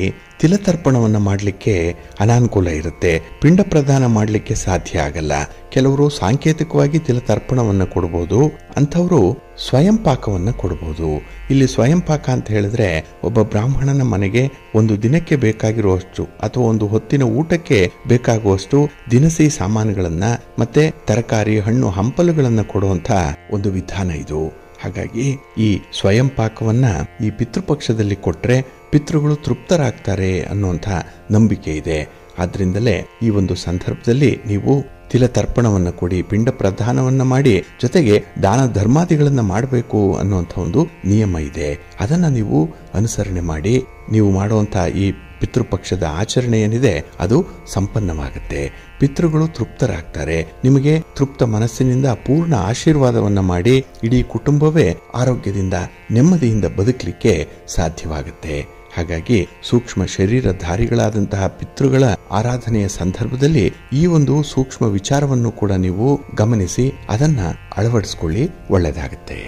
ತಿಲತರ್ಪಣವನ್ನು ಮಾಡಲಿಕ್ಕೆ ಅನಾನುಕೂಲ ಇರುತ್ತೆ, ಪಿಂಡ ಪ್ರದಾನ ಮಾಡಲಿಕ್ಕೆ ಸಾಧ್ಯ ಆಗಲ್ಲ. ಕೆಲವರು ಸಾಂಕೇತಿಕವಾಗಿ ತಿಲತರ್ಪಣವನ್ನು ಕೊಡಬಹುದು, ಅಂಥವರು ಸ್ವಯಂ ಪಾಕವನ್ನು ಕೊಡಬಹುದು. ಇಲ್ಲಿ ಸ್ವಯಂ ಪಾಕ ಅಂತ ಹೇಳಿದ್ರೆ ಒಬ್ಬ ಬ್ರಾಹ್ಮಣನ ಮನೆಗೆ ಒಂದು ದಿನಕ್ಕೆ ಬೇಕಾಗಿರುವಷ್ಟು ಅಥವಾ ಒಂದು ಹೊತ್ತಿನ ಊಟಕ್ಕೆ ಬೇಕಾಗುವಷ್ಟು ದಿನಸಿ ಸಾಮಾನುಗಳನ್ನ ಮತ್ತೆ ತರಕಾರಿ, ಹಣ್ಣು, ಹಂಪಲುಗಳನ್ನ ಕೊಡುವಂತ ಒಂದು ವಿಧಾನ ಇದು. ಹಾಗಾಗಿ ಈ ಸ್ವಯಂ ಪಾಕವನ್ನ ಈ ಪಿತೃಪಕ್ಷದಲ್ಲಿ ಕೊಟ್ರೆ ಪಿತೃಗಳು ತೃಪ್ತರಾಗ್ತಾರೆ ಅನ್ನುವಂಥ ನಂಬಿಕೆ ಇದೆ. ಆದ್ರಿಂದಲೇ ಈ ಒಂದು ಸಂದರ್ಭದಲ್ಲಿ ನೀವು ತಿಲತರ್ಪಣವನ್ನು ಕೊಡಿ, ಪಿಂಡ ಪ್ರದಾನವನ್ನ ಮಾಡಿ, ಜೊತೆಗೆ ದಾನ ಧರ್ಮಾದಿಗಳನ್ನ ಮಾಡಬೇಕು ಅನ್ನುವಂಥ ಒಂದು ನಿಯಮ ಇದೆ. ಅದನ್ನ ನೀವು ಅನುಸರಣೆ ಮಾಡಿ ನೀವು ಮಾಡುವಂತ ಈ ಪಿತೃಪಕ್ಷದ ಆಚರಣೆ ಏನಿದೆ ಅದು ಸಂಪನ್ನವಾಗುತ್ತೆ. ಪಿತೃಗಳು ತೃಪ್ತರಾಗ್ತಾರೆ. ನಿಮಗೆ ತೃಪ್ತ ಮನಸ್ಸಿನಿಂದ ಪೂರ್ಣ ಆಶೀರ್ವಾದವನ್ನ ಮಾಡಿ ಇಡೀ ಕುಟುಂಬವೇ ಆರೋಗ್ಯದಿಂದ ನೆಮ್ಮದಿಯಿಂದ ಬದುಕಲಿಕ್ಕೆ ಸಾಧ್ಯವಾಗುತ್ತೆ. ಹಾಗಾಗಿ ಸೂಕ್ಷ್ಮ ಶರೀರಧಾರಿಗಳಾದಂತಹ ಪಿತೃಗಳ ಆರಾಧನೆಯ ಸಂದರ್ಭದಲ್ಲಿ ಈ ಒಂದು ಸೂಕ್ಷ್ಮ ವಿಚಾರವನ್ನು ಕೂಡ ನೀವು ಗಮನಿಸಿ ಅದನ್ನ ಅಳವಡಿಸಿಕೊಳ್ಳಿ, ಒಳ್ಳೆಯದಾಗುತ್ತೆ.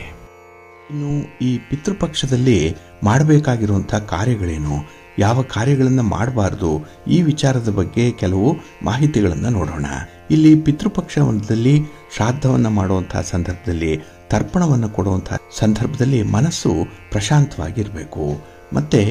ಇನ್ನು ಈ ಪಿತೃಪಕ್ಷದಲ್ಲಿ ಮಾಡಬೇಕಾಗಿರುವಂತಹ ಕಾರ್ಯಗಳೇನು, ಯಾವ ಕಾರ್ಯಗಳನ್ನು ಮಾಡಬಾರದು, ಈ ವಿಚಾರದ ಬಗ್ಗೆ ಕೆಲವು ಮಾಹಿತಿಗಳನ್ನು ನೋಡೋಣ. ಇಲ್ಲಿ ಪಿತೃಪಕ್ಷದಲ್ಲಿ ಶ್ರಾದ್ದವನ್ನು ಮಾಡುವಂತಹ ಸಂದರ್ಭದಲ್ಲಿ, ತರ್ಪಣವನ್ನು ಕೊಡುವಂತಹ ಸಂದರ್ಭದಲ್ಲಿ ಮನಸ್ಸು ಪ್ರಶಾಂತವಾಗಿರಬೇಕು. ಮತ್ತೆ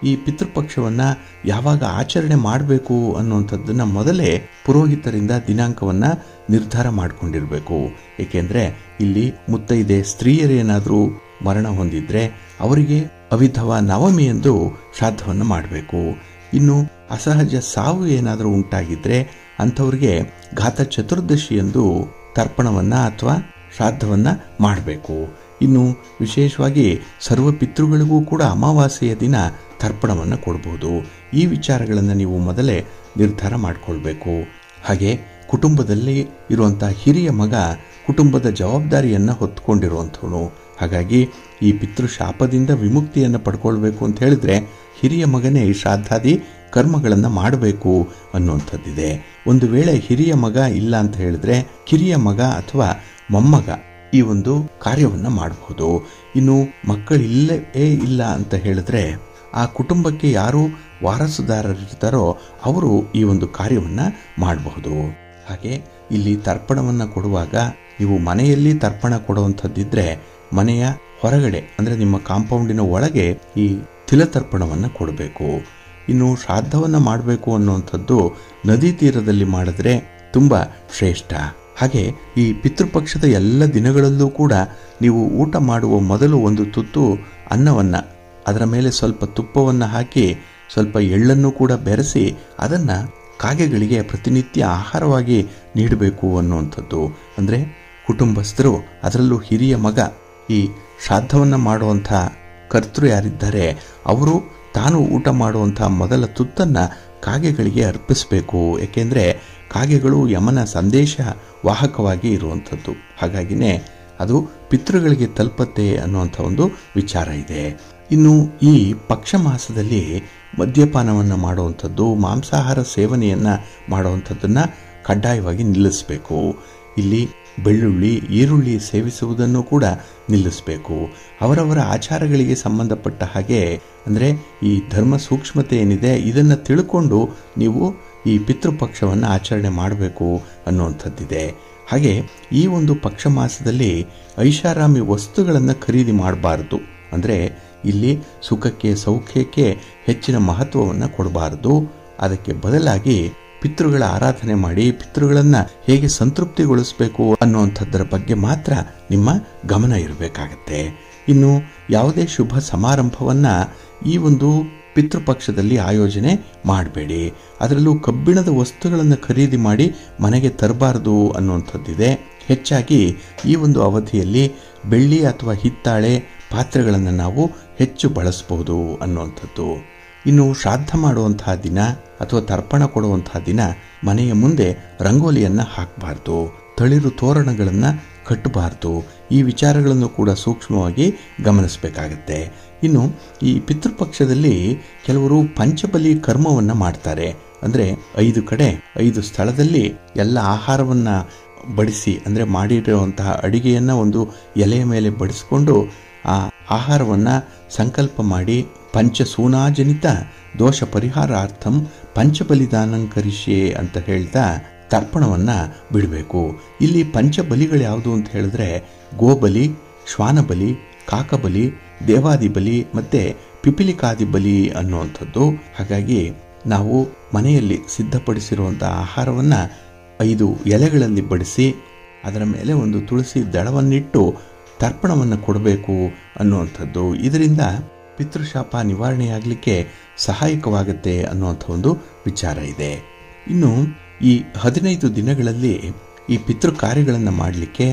ಈ ಪಿತೃಪಕ್ಷವನ್ನ ಯಾವಾಗ ಆಚರಣೆ ಮಾಡಬೇಕು ಅನ್ನುವಂಥದ್ದನ್ನ ಮೊದಲೇ ಪುರೋಹಿತರಿಂದ ದಿನಾಂಕವನ್ನ ನಿರ್ಧಾರ ಮಾಡಿಕೊಂಡಿರಬೇಕು. ಏಕೆಂದ್ರೆ ಇಲ್ಲಿ ಮುತ್ತೈದೆ ಸ್ತ್ರೀಯರೇನಾದರೂ ಮರಣ ಹೊಂದಿದ್ರೆ ಅವರಿಗೆ ಅವಿಧವ ನವಮಿ ಎಂದು ಶ್ರಾದ್ದವನ್ನು ಮಾಡಬೇಕು. ಇನ್ನು ಅಸಹಜ ಸಾವು ಏನಾದರೂ ಉಂಟಾಗಿದ್ರೆ ಅಂಥವ್ರಿಗೆ ಘಾತ ಚತುರ್ದಶಿ ಎಂದು ತರ್ಪಣವನ್ನ ಅಥವಾ ಶ್ರಾದ್ದವನ್ನ ಮಾಡಬೇಕು. ಇನ್ನು ವಿಶೇಷವಾಗಿ ಸರ್ವ ಪಿತೃಗಳಿಗೂ ಕೂಡ ಅಮಾವಾಸ್ಯೆಯ ದಿನ ತರ್ಪಣವನ್ನು ಕೊಡಬಹುದು. ಈ ವಿಚಾರಗಳನ್ನು ನೀವು ಮೊದಲೇ ನಿರ್ಧಾರ ಮಾಡಿಕೊಳ್ಬೇಕು. ಹಾಗೆ ಕುಟುಂಬದಲ್ಲಿ ಇರುವಂತಹ ಹಿರಿಯ ಮಗ ಕುಟುಂಬದ ಜವಾಬ್ದಾರಿಯನ್ನು ಹೊತ್ತುಕೊಂಡಿರುವಂಥವನು. ಹಾಗಾಗಿ ಈ ಪಿತೃಶಾಪದಿಂದ ವಿಮುಕ್ತಿಯನ್ನು ಪಡ್ಕೊಳ್ಬೇಕು ಅಂತ ಹೇಳಿದ್ರೆ ಹಿರಿಯ ಮಗನೇ ಈ ಶ್ರಾದ್ದಾದಿ ಕರ್ಮಗಳನ್ನು ಮಾಡಬೇಕು ಅನ್ನುವಂಥದ್ದಿದೆ. ಒಂದು ವೇಳೆ ಹಿರಿಯ ಮಗ ಇಲ್ಲ ಅಂತ ಹೇಳಿದ್ರೆ ಕಿರಿಯ ಮಗ ಅಥವಾ ಮೊಮ್ಮಗ ಈ ಒಂದು ಕಾರ್ಯವನ್ನ ಮಾಡಬಹುದು. ಇನ್ನು ಮಕ್ಕಳಿಲ್ಲೇ ಇಲ್ಲ ಅಂತ ಹೇಳಿದ್ರೆ ಆ ಕುಟುಂಬಕ್ಕೆ ಯಾರು ವಾರಸುದಾರರಿರ್ತಾರೋ ಅವರು ಈ ಒಂದು ಕಾರ್ಯವನ್ನ ಮಾಡಬಹುದು. ಹಾಗೆ ಇಲ್ಲಿ ತರ್ಪಣವನ್ನ ಕೊಡುವಾಗ ನೀವು ಮನೆಯಲ್ಲಿ ತರ್ಪಣ ಕೊಡುವಂಥದ್ದಿದ್ರೆ ಮನೆಯ ಹೊರಗಡೆ ಅಂದ್ರೆ ನಿಮ್ಮ ಕಾಂಪೌಂಡಿನ ಒಳಗೆ ಈ ತಿಲತರ್ಪಣವನ್ನ ಕೊಡಬೇಕು. ಇನ್ನು ಶ್ರಾದ್ದವನ್ನ ಮಾಡಬೇಕು ಅನ್ನುವಂಥದ್ದು ನದಿ ತೀರದಲ್ಲಿ ಮಾಡಿದ್ರೆ ತುಂಬಾ ಶ್ರೇಷ್ಠ. ಹಾಗೆ ಈ ಪಿತೃಪಕ್ಷದ ಎಲ್ಲ ದಿನಗಳಲ್ಲೂ ಕೂಡ ನೀವು ಊಟ ಮಾಡುವ ಮೊದಲು ಒಂದು ತುತ್ತು ಅನ್ನವನ್ನ ಅದರ ಮೇಲೆ ಸ್ವಲ್ಪ ತುಪ್ಪವನ್ನು ಹಾಕಿ ಸ್ವಲ್ಪ ಎಳ್ಳನ್ನು ಕೂಡ ಬೆರೆಸಿ ಅದನ್ನ ಕಾಗೆಗಳಿಗೆ ಪ್ರತಿನಿತ್ಯ ಆಹಾರವಾಗಿ ನೀಡಬೇಕು ಅನ್ನುವಂಥದ್ದು. ಅಂದ್ರೆ ಕುಟುಂಬಸ್ಥರು, ಅದರಲ್ಲೂ ಹಿರಿಯ ಮಗ, ಈ ಶ್ರಾದ್ದವನ್ನ ಮಾಡುವಂಥ ಕರ್ತೃ ಯಾರಿದ್ದಾರೆ ಅವರು ತಾನು ಊಟ ಮಾಡುವಂಥ ಮೊದಲ ತುತ್ತನ್ನ ಕಾಗೆಗಳಿಗೆ ಅರ್ಪಿಸಬೇಕು. ಏಕೆಂದ್ರೆ ಕಾಗೆಗಳು ಯಮನ ಸಂದೇಶ ವಾಹಕವಾಗಿ ಇರುವಂಥದ್ದು. ಹಾಗಾಗಿನೇ ಅದು ಪಿತೃಗಳಿಗೆ ತಲುಪತ್ತೆ ಅನ್ನುವಂಥ ಒಂದು ವಿಚಾರ ಇದೆ. ಇನ್ನು ಈ ಪಕ್ಷ ಮಾಸದಲ್ಲಿ ಮದ್ಯಪಾನವನ್ನು ಮಾಡುವಂಥದ್ದು, ಮಾಂಸಾಹಾರ ಸೇವನೆಯನ್ನ ಮಾಡುವಂಥದ್ದನ್ನ ಕಡ್ಡಾಯವಾಗಿ ನಿಲ್ಲಿಸಬೇಕು. ಇಲ್ಲಿ ಬೆಳ್ಳುಳ್ಳಿ, ಈರುಳ್ಳಿ ಸೇವಿಸುವುದನ್ನು ಕೂಡ ನಿಲ್ಲಿಸಬೇಕು. ಅವರವರ ಆಚಾರಗಳಿಗೆ ಸಂಬಂಧಪಟ್ಟ ಹಾಗೆ ಅಂದ್ರೆ ಈ ಧರ್ಮ ಸೂಕ್ಷ್ಮತೆ ಏನಿದೆ ಇದನ್ನ ತಿಳ್ಕೊಂಡು ನೀವು ಈ ಪಿತೃಪಕ್ಷವನ್ನು ಆಚರಣೆ ಮಾಡಬೇಕು ಅನ್ನುವಂಥದ್ದಿದೆ. ಹಾಗೆ ಈ ಒಂದು ಪಕ್ಷ ಮಾಸದಲ್ಲಿ ಐಷಾರಾಮಿ ವಸ್ತುಗಳನ್ನು ಖರೀದಿ ಮಾಡಬಾರದು. ಅಂದ್ರೆ ಇಲ್ಲಿ ಸುಖಕ್ಕೆ ಸೌಖ್ಯಕ್ಕೆ ಹೆಚ್ಚಿನ ಮಹತ್ವವನ್ನು ಕೊಡಬಾರದು. ಅದಕ್ಕೆ ಬದಲಾಗಿ ಪಿತೃಗಳ ಆರಾಧನೆ ಮಾಡಿ ಪಿತೃಗಳನ್ನ ಹೇಗೆ ಸಂತೃಪ್ತಿಗೊಳಿಸಬೇಕು ಅನ್ನುವಂಥದ್ದರ ಬಗ್ಗೆ ಮಾತ್ರ ನಿಮ್ಮ ಗಮನ ಇರಬೇಕಾಗತ್ತೆ. ಇನ್ನು ಯಾವುದೇ ಶುಭ ಸಮಾರಂಭವನ್ನ ಈ ಒಂದು ಪಿತೃಪಕ್ಷದಲ್ಲಿ ಆಯೋಜನೆ ಮಾಡಬೇಡಿ. ಅದರಲ್ಲೂ ಕಬ್ಬಿಣದ ವಸ್ತುಗಳನ್ನು ಖರೀದಿ ಮಾಡಿ ಮನೆಗೆ ತರಬಾರದು ಅನ್ನುವಂಥದ್ದಿದೆ. ಹೆಚ್ಚಾಗಿ ಈ ಒಂದು ಅವಧಿಯಲ್ಲಿ ಬೆಳ್ಳಿ ಅಥವಾ ಹಿತ್ತಾಳೆ ಪಾತ್ರೆಗಳನ್ನು ನಾವು ಹೆಚ್ಚು ಬಳಸಬಹುದು ಅನ್ನುವಂಥದ್ದು. ಇನ್ನು ಶ್ರಾದ್ದ ಮಾಡುವಂತಹ ದಿನ ಅಥವಾ ತರ್ಪಣ ಕೊಡುವಂತಹ ದಿನ ಮನೆಯ ಮುಂದೆ ರಂಗೋಲಿಯನ್ನ ಹಾಕಬಾರ್ದು, ತಳಿರು ತೋರಣಗಳನ್ನ ಕಟ್ಟಬಾರ್ದು. ಈ ವಿಚಾರಗಳನ್ನು ಕೂಡ ಸೂಕ್ಷ್ಮವಾಗಿ ಗಮನಿಸಬೇಕಾಗತ್ತೆ. ಇನ್ನು ಈ ಪಿತೃಪಕ್ಷದಲ್ಲಿ ಕೆಲವರು ಪಂಚಬಲಿ ಕರ್ಮವನ್ನ ಮಾಡ್ತಾರೆ. ಅಂದ್ರೆ 5 ಕಡೆ 5 ಸ್ಥಳದಲ್ಲಿ ಎಲ್ಲ ಆಹಾರವನ್ನ ಬಡಿಸಿ ಅಂದರೆ ಮಾಡಿರುವಂತಹ ಅಡಿಗೆಯನ್ನು ಒಂದು ಎಲೆಯ ಮೇಲೆ ಬಡಿಸ್ಕೊಂಡು ಆ ಆಹಾರವನ್ನು ಸಂಕಲ್ಪ ಮಾಡಿ ಪಂಚಸೂನಾಜನಿತ ದೋಷ ಪರಿಹಾರಾರ್ಥಂ ಪಂಚಬಲಿದಾನಂ ಕರಿಷ್ಯೆ ಅಂತ ಹೇಳ್ತಾ ತರ್ಪಣವನ್ನು ಬಿಡಬೇಕು. ಇಲ್ಲಿ ಪಂಚಬಲಿಗಳು ಯಾವುದು ಅಂತ ಹೇಳಿದ್ರೆ ಗೋಬಲಿ, ಶ್ವಾನಬಲಿ, ಕಾಕಬಲಿ, ದೇವಾದಿ ಬಲಿ ಮತ್ತು ಪಿಪಿಲಿಕಾದಿ ಬಲಿ ಅನ್ನುವಂಥದ್ದು. ಹಾಗಾಗಿ ನಾವು ಮನೆಯಲ್ಲಿ ಸಿದ್ಧಪಡಿಸಿರುವಂಥ ಆಹಾರವನ್ನು 5 ಎಲೆಗಳಲ್ಲಿ ಬಡಿಸಿ ಅದರ ಮೇಲೆ ಒಂದು ತುಳಸಿ ದಳವನ್ನಿಟ್ಟು ತರ್ಪಣವನ್ನು ಕೊಡಬೇಕು ಅನ್ನುವಂಥದ್ದು. ಇದರಿಂದ ಪಿತೃಶಾಪ ನಿವಾರಣೆಯಾಗಲಿಕ್ಕೆ ಸಹಾಯಕವಾಗುತ್ತೆ ಅನ್ನುವಂಥ ಒಂದು ವಿಚಾರ ಇದೆ. ಇನ್ನು ಈ 15 ದಿನಗಳಲ್ಲಿ ಈ ಪಿತೃ ಕಾರ್ಯಗಳನ್ನು ಮಾಡಲಿಕ್ಕೆ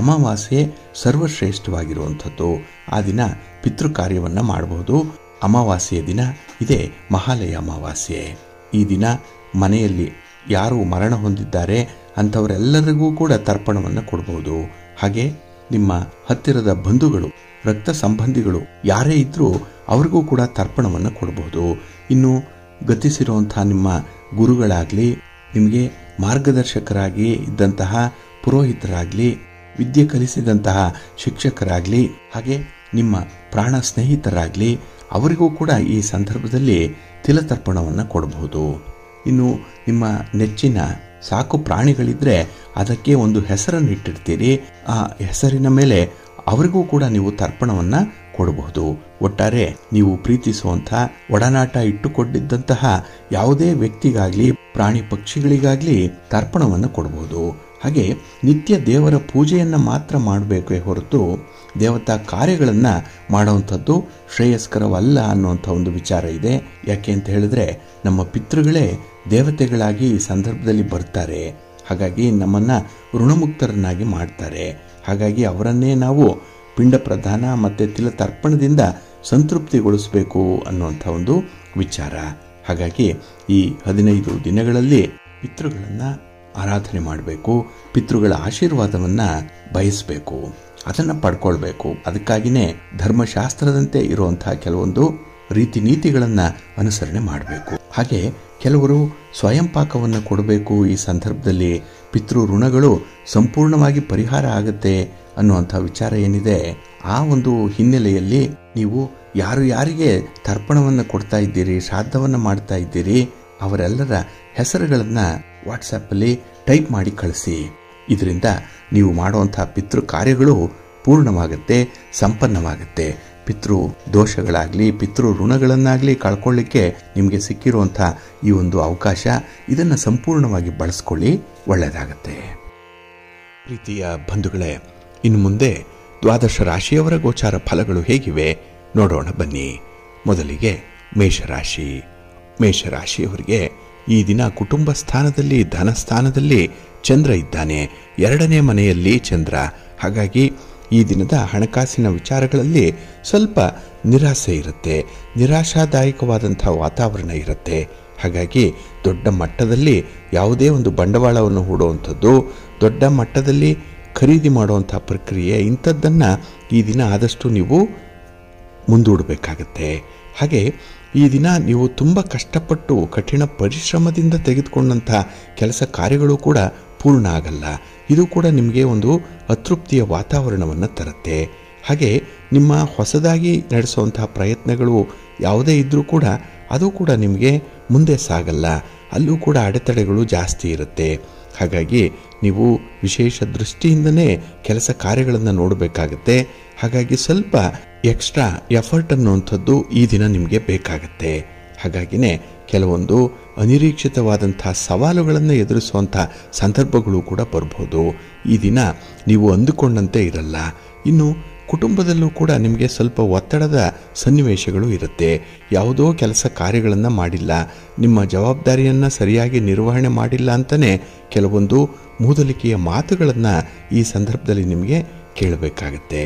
ಅಮಾವಾಸ್ಯೆ ಸರ್ವಶ್ರೇಷ್ಠವಾಗಿರುವಂಥದ್ದು. ಆ ದಿನ ಪಿತೃ ಕಾರ್ಯವನ್ನು ಮಾಡಬಹುದು. ಅಮಾವಾಸ್ಯೆಯ ದಿನ ಇದೇ ಮಹಾಲಯ ಅಮಾವಾಸ್ಯೆ. ಈ ದಿನ ಮನೆಯಲ್ಲಿ ಯಾರು ಮರಣ ಹೊಂದಿದ್ದಾರೆ ಅಂಥವರೆಲ್ಲರಿಗೂ ಕೂಡ ತರ್ಪಣವನ್ನು ಕೊಡಬಹುದು. ಹಾಗೆ ನಿಮ್ಮ ಹತ್ತಿರದ ಬಂಧುಗಳು, ರಕ್ತ ಸಂಬಂಧಿಗಳು ಯಾರೇ ಇದ್ದರೂ ಅವ್ರಿಗೂ ಕೂಡ ತರ್ಪಣವನ್ನು ಕೊಡಬಹುದು. ಇನ್ನು ಗತಿಸಿರುವಂತಹ ನಿಮ್ಮ ಗುರುಗಳಾಗಲಿ, ನಿಮಗೆ ಮಾರ್ಗದರ್ಶಕರಾಗಿ ಇದ್ದಂತಹ ಪುರೋಹಿತರಾಗಲಿ, ವಿದ್ಯೆ ಕಲಿಸಿದಂತಹ ಶಿಕ್ಷಕರಾಗಲಿ, ಹಾಗೆ ನಿಮ್ಮ ಪ್ರಾಣ ಸ್ನೇಹಿತರಾಗಲಿ ಅವರಿಗೂ ಕೂಡ ಈ ಸಂದರ್ಭದಲ್ಲಿ ತಿಲತರ್ಪಣವನ್ನು ಕೊಡಬಹುದು. ಇನ್ನು ನಿಮ್ಮ ನೆಚ್ಚಿನ ಸಾಕು ಪ್ರಾಣಿಗಳಿದ್ರೆ ಅದಕ್ಕೆ ಒಂದು ಹೆಸರನ್ನು ಇಟ್ಟಿರ್ತೀರಿ. ಆ ಹೆಸರಿನ ಮೇಲೆ ಅವರಿಗೂ ಕೂಡ ನೀವು ತರ್ಪಣವನ್ನು ಕೊಡಬಹುದು. ಒಟ್ಟಾರೆ ನೀವು ಪ್ರೀತಿಸುವಂಥ ಒಡನಾಟ ಇಟ್ಟುಕೊಂಡಿದ್ದಂತಹ ಯಾವುದೇ ವ್ಯಕ್ತಿಗಾಗಲಿ, ಪ್ರಾಣಿ ಪಕ್ಷಿಗಳಿಗಾಗಲಿ ತರ್ಪಣವನ್ನು ಕೊಡಬಹುದು. ಹಾಗೆ ನಿತ್ಯ ದೇವರ ಪೂಜೆಯನ್ನು ಮಾತ್ರ ಮಾಡಬೇಕೇ ಹೊರತು ದೇವತಾ ಕಾರ್ಯಗಳನ್ನು ಮಾಡುವಂಥದ್ದು ಶ್ರೇಯಸ್ಕರವಲ್ಲ ಅನ್ನುವಂಥ ಒಂದು ವಿಚಾರ ಇದೆ. ಯಾಕೆ ಅಂತ ಹೇಳಿದ್ರೆ ನಮ್ಮ ಪಿತೃಗಳೇ ದೇವತೆಗಳಾಗಿ ಈ ಸಂದರ್ಭದಲ್ಲಿ ಬರ್ತಾರೆ. ಹಾಗಾಗಿ ನಮ್ಮನ್ನು ಋಣಮುಕ್ತರನ್ನಾಗಿ ಮಾಡ್ತಾರೆ. ಹಾಗಾಗಿ ಅವರನ್ನೇ ನಾವು ಪಿಂಡ ಪ್ರದಾನ ಮತ್ತು ತಿಲತರ್ಪಣದಿಂದ ಸಂತೃಪ್ತಿಗೊಳಿಸಬೇಕು ಅನ್ನುವಂಥ ಒಂದು ವಿಚಾರ. ಹಾಗಾಗಿ ಈ 15 ದಿನಗಳಲ್ಲಿ ಪಿತೃಗಳನ್ನು ಆರಾಧನೆ ಮಾಡಬೇಕು. ಪಿತೃಗಳ ಆಶೀರ್ವಾದವನ್ನು ಬಯಸಬೇಕು, ಅದನ್ನು ಪಡ್ಕೊಳ್ಬೇಕು. ಅದಕ್ಕಾಗಿಯೇ ಧರ್ಮಶಾಸ್ತ್ರದಂತೆ ಇರುವಂತಹ ಕೆಲವೊಂದು ರೀತಿ ನೀತಿಗಳನ್ನು ಅನುಸರಣೆ ಮಾಡಬೇಕು. ಹಾಗೆ ಕೆಲವರು ಸ್ವಯಂ ಪಾಕವನ್ನು ಕೊಡಬೇಕು. ಈ ಸಂದರ್ಭದಲ್ಲಿ ಪಿತೃ ಋಣಗಳು ಸಂಪೂರ್ಣವಾಗಿ ಪರಿಹಾರ ಆಗುತ್ತೆ ಅನ್ನುವಂಥ ವಿಚಾರ ಏನಿದೆ, ಆ ಒಂದು ಹಿನ್ನೆಲೆಯಲ್ಲಿ ನೀವು ಯಾರಿಗೆ ತರ್ಪಣವನ್ನು ಕೊಡ್ತಾ ಇದ್ದೀರಿ, ಶ್ರಾದ್ದವನ್ನು ಮಾಡ್ತಾ ಇದ್ದೀರಿ, ಅವರೆಲ್ಲರ ಹೆಸರುಗಳನ್ನು ವಾಟ್ಸಪ್ಪಲ್ಲಿ ಟೈಪ್ ಮಾಡಿ ಕಳಿಸಿ. ಇದರಿಂದ ನೀವು ಮಾಡುವಂಥ ಪಿತೃ ಕಾರ್ಯಗಳು ಪೂರ್ಣವಾಗುತ್ತೆ, ಸಂಪನ್ನವಾಗುತ್ತೆ. ಪಿತೃ ದೋಷಗಳಾಗಲಿ, ಪಿತೃ ಋಣಗಳನ್ನಾಗಲಿ ಕಳ್ಕೊಳ್ಳಿಕ್ಕೆ ನಿಮಗೆ ಸಿಕ್ಕಿರುವಂಥ ಈ ಒಂದು ಅವಕಾಶ, ಇದನ್ನು ಸಂಪೂರ್ಣವಾಗಿ ಬಳಸ್ಕೊಳ್ಳಿ, ಒಳ್ಳೆಯದಾಗತ್ತೆ. ಪ್ರೀತಿಯ ಬಂಧುಗಳೇ, ಇನ್ನು ಮುಂದೆ 12 ರಾಶಿಯವರ ಗೋಚಾರ ಫಲಗಳು ಹೇಗಿವೆ ನೋಡೋಣ ಬನ್ನಿ. ಮೊದಲಿಗೆ ಮೇಷರಾಶಿ. ಮೇಷರಾಶಿಯವರಿಗೆ ಈ ದಿನ ಕುಟುಂಬ ಸ್ಥಾನದಲ್ಲಿ, ಧನಸ್ಥಾನದಲ್ಲಿ ಚಂದ್ರ ಇದ್ದಾನೆ. 2ನೇ ಮನೆಯಲ್ಲಿ ಚಂದ್ರ. ಹಾಗಾಗಿ ಈ ದಿನದ ಹಣಕಾಸಿನ ವಿಚಾರಗಳಲ್ಲಿ ಸ್ವಲ್ಪ ನಿರಾಸೆ ಇರುತ್ತೆ, ನಿರಾಶಾದಾಯಕವಾದಂಥ ವಾತಾವರಣ ಇರುತ್ತೆ. ಹಾಗಾಗಿ ದೊಡ್ಡ ಮಟ್ಟದಲ್ಲಿ ಯಾವುದೇ ಒಂದು ಬಂಡವಾಳವನ್ನು ಹೂಡುವಂಥದ್ದು, ದೊಡ್ಡ ಮಟ್ಟದಲ್ಲಿ ಖರೀದಿ ಮಾಡುವಂಥ ಪ್ರಕ್ರಿಯೆ, ಇಂಥದ್ದನ್ನು ಈ ದಿನ ಆದಷ್ಟು ನೀವು ಮುಂದೂಡಬೇಕಾಗತ್ತೆ. ಹಾಗೆ ಈ ದಿನ ನೀವು ತುಂಬ ಕಷ್ಟಪಟ್ಟು ಕಠಿಣ ಪರಿಶ್ರಮದಿಂದ ತೆಗೆದುಕೊಂಡಂಥ ಕೆಲಸ ಕಾರ್ಯಗಳು ಕೂಡ ಪೂರ್ಣ ಆಗಲ್ಲ. ಇದು ಕೂಡ ನಿಮಗೆ ಒಂದು ಅತೃಪ್ತಿಯ ವಾತಾವರಣವನ್ನು ತರುತ್ತೆ. ಹಾಗೆ ನಿಮ್ಮ ಹೊಸದಾಗಿ ನಡೆಸುವಂತಹ ಪ್ರಯತ್ನಗಳು ಯಾವುದೇ ಇದ್ದರೂ ಕೂಡ ಅದು ಕೂಡ ನಿಮಗೆ ಮುಂದೆ ಸಾಗಲ್ಲ. ಅಲ್ಲೂ ಕೂಡ ಅಡೆತಡೆಗಳು ಜಾಸ್ತಿ ಇರುತ್ತೆ. ಹಾಗಾಗಿ ನೀವು ವಿಶೇಷ ದೃಷ್ಟಿಯಿಂದನೇ ಕೆಲಸ ಕಾರ್ಯಗಳನ್ನು ನೋಡಬೇಕಾಗತ್ತೆ. ಹಾಗಾಗಿ ಸ್ವಲ್ಪ ಎಕ್ಸ್ಟ್ರಾ ಎಫರ್ಟ್ ಅನ್ನುವಂಥದ್ದು ಈ ದಿನ ನಿಮಗೆ ಬೇಕಾಗತ್ತೆ. ಹಾಗಾಗಿನೇ ಕೆಲವೊಂದು ಅನಿರೀಕ್ಷಿತವಾದಂಥ ಸವಾಲುಗಳನ್ನು ಎದುರಿಸುವಂಥ ಸಂದರ್ಭಗಳು ಕೂಡ ಬರ್ಬೋದು. ಈ ದಿನ ನೀವು ಅಂದುಕೊಂಡಂತೆ ಇರಲ್ಲ. ಇನ್ನು ಕುಟುಂಬದಲ್ಲೂ ಕೂಡ ನಿಮಗೆ ಸ್ವಲ್ಪ ಒತ್ತಡದ ಸನ್ನಿವೇಶಗಳು ಇರುತ್ತೆ. ಯಾವುದೋ ಕೆಲಸ ಕಾರ್ಯಗಳನ್ನು ಮಾಡಿಲ್ಲ, ನಿಮ್ಮ ಜವಾಬ್ದಾರಿಯನ್ನು ಸರಿಯಾಗಿ ನಿರ್ವಹಣೆ ಮಾಡಿಲ್ಲ ಅಂತಲೇ ಕೆಲವೊಂದು ಮೂದಲಿಕೆಯ ಮಾತುಗಳನ್ನು ಈ ಸಂದರ್ಭದಲ್ಲಿ ನಿಮಗೆ ಕೇಳಬೇಕಾಗತ್ತೆ.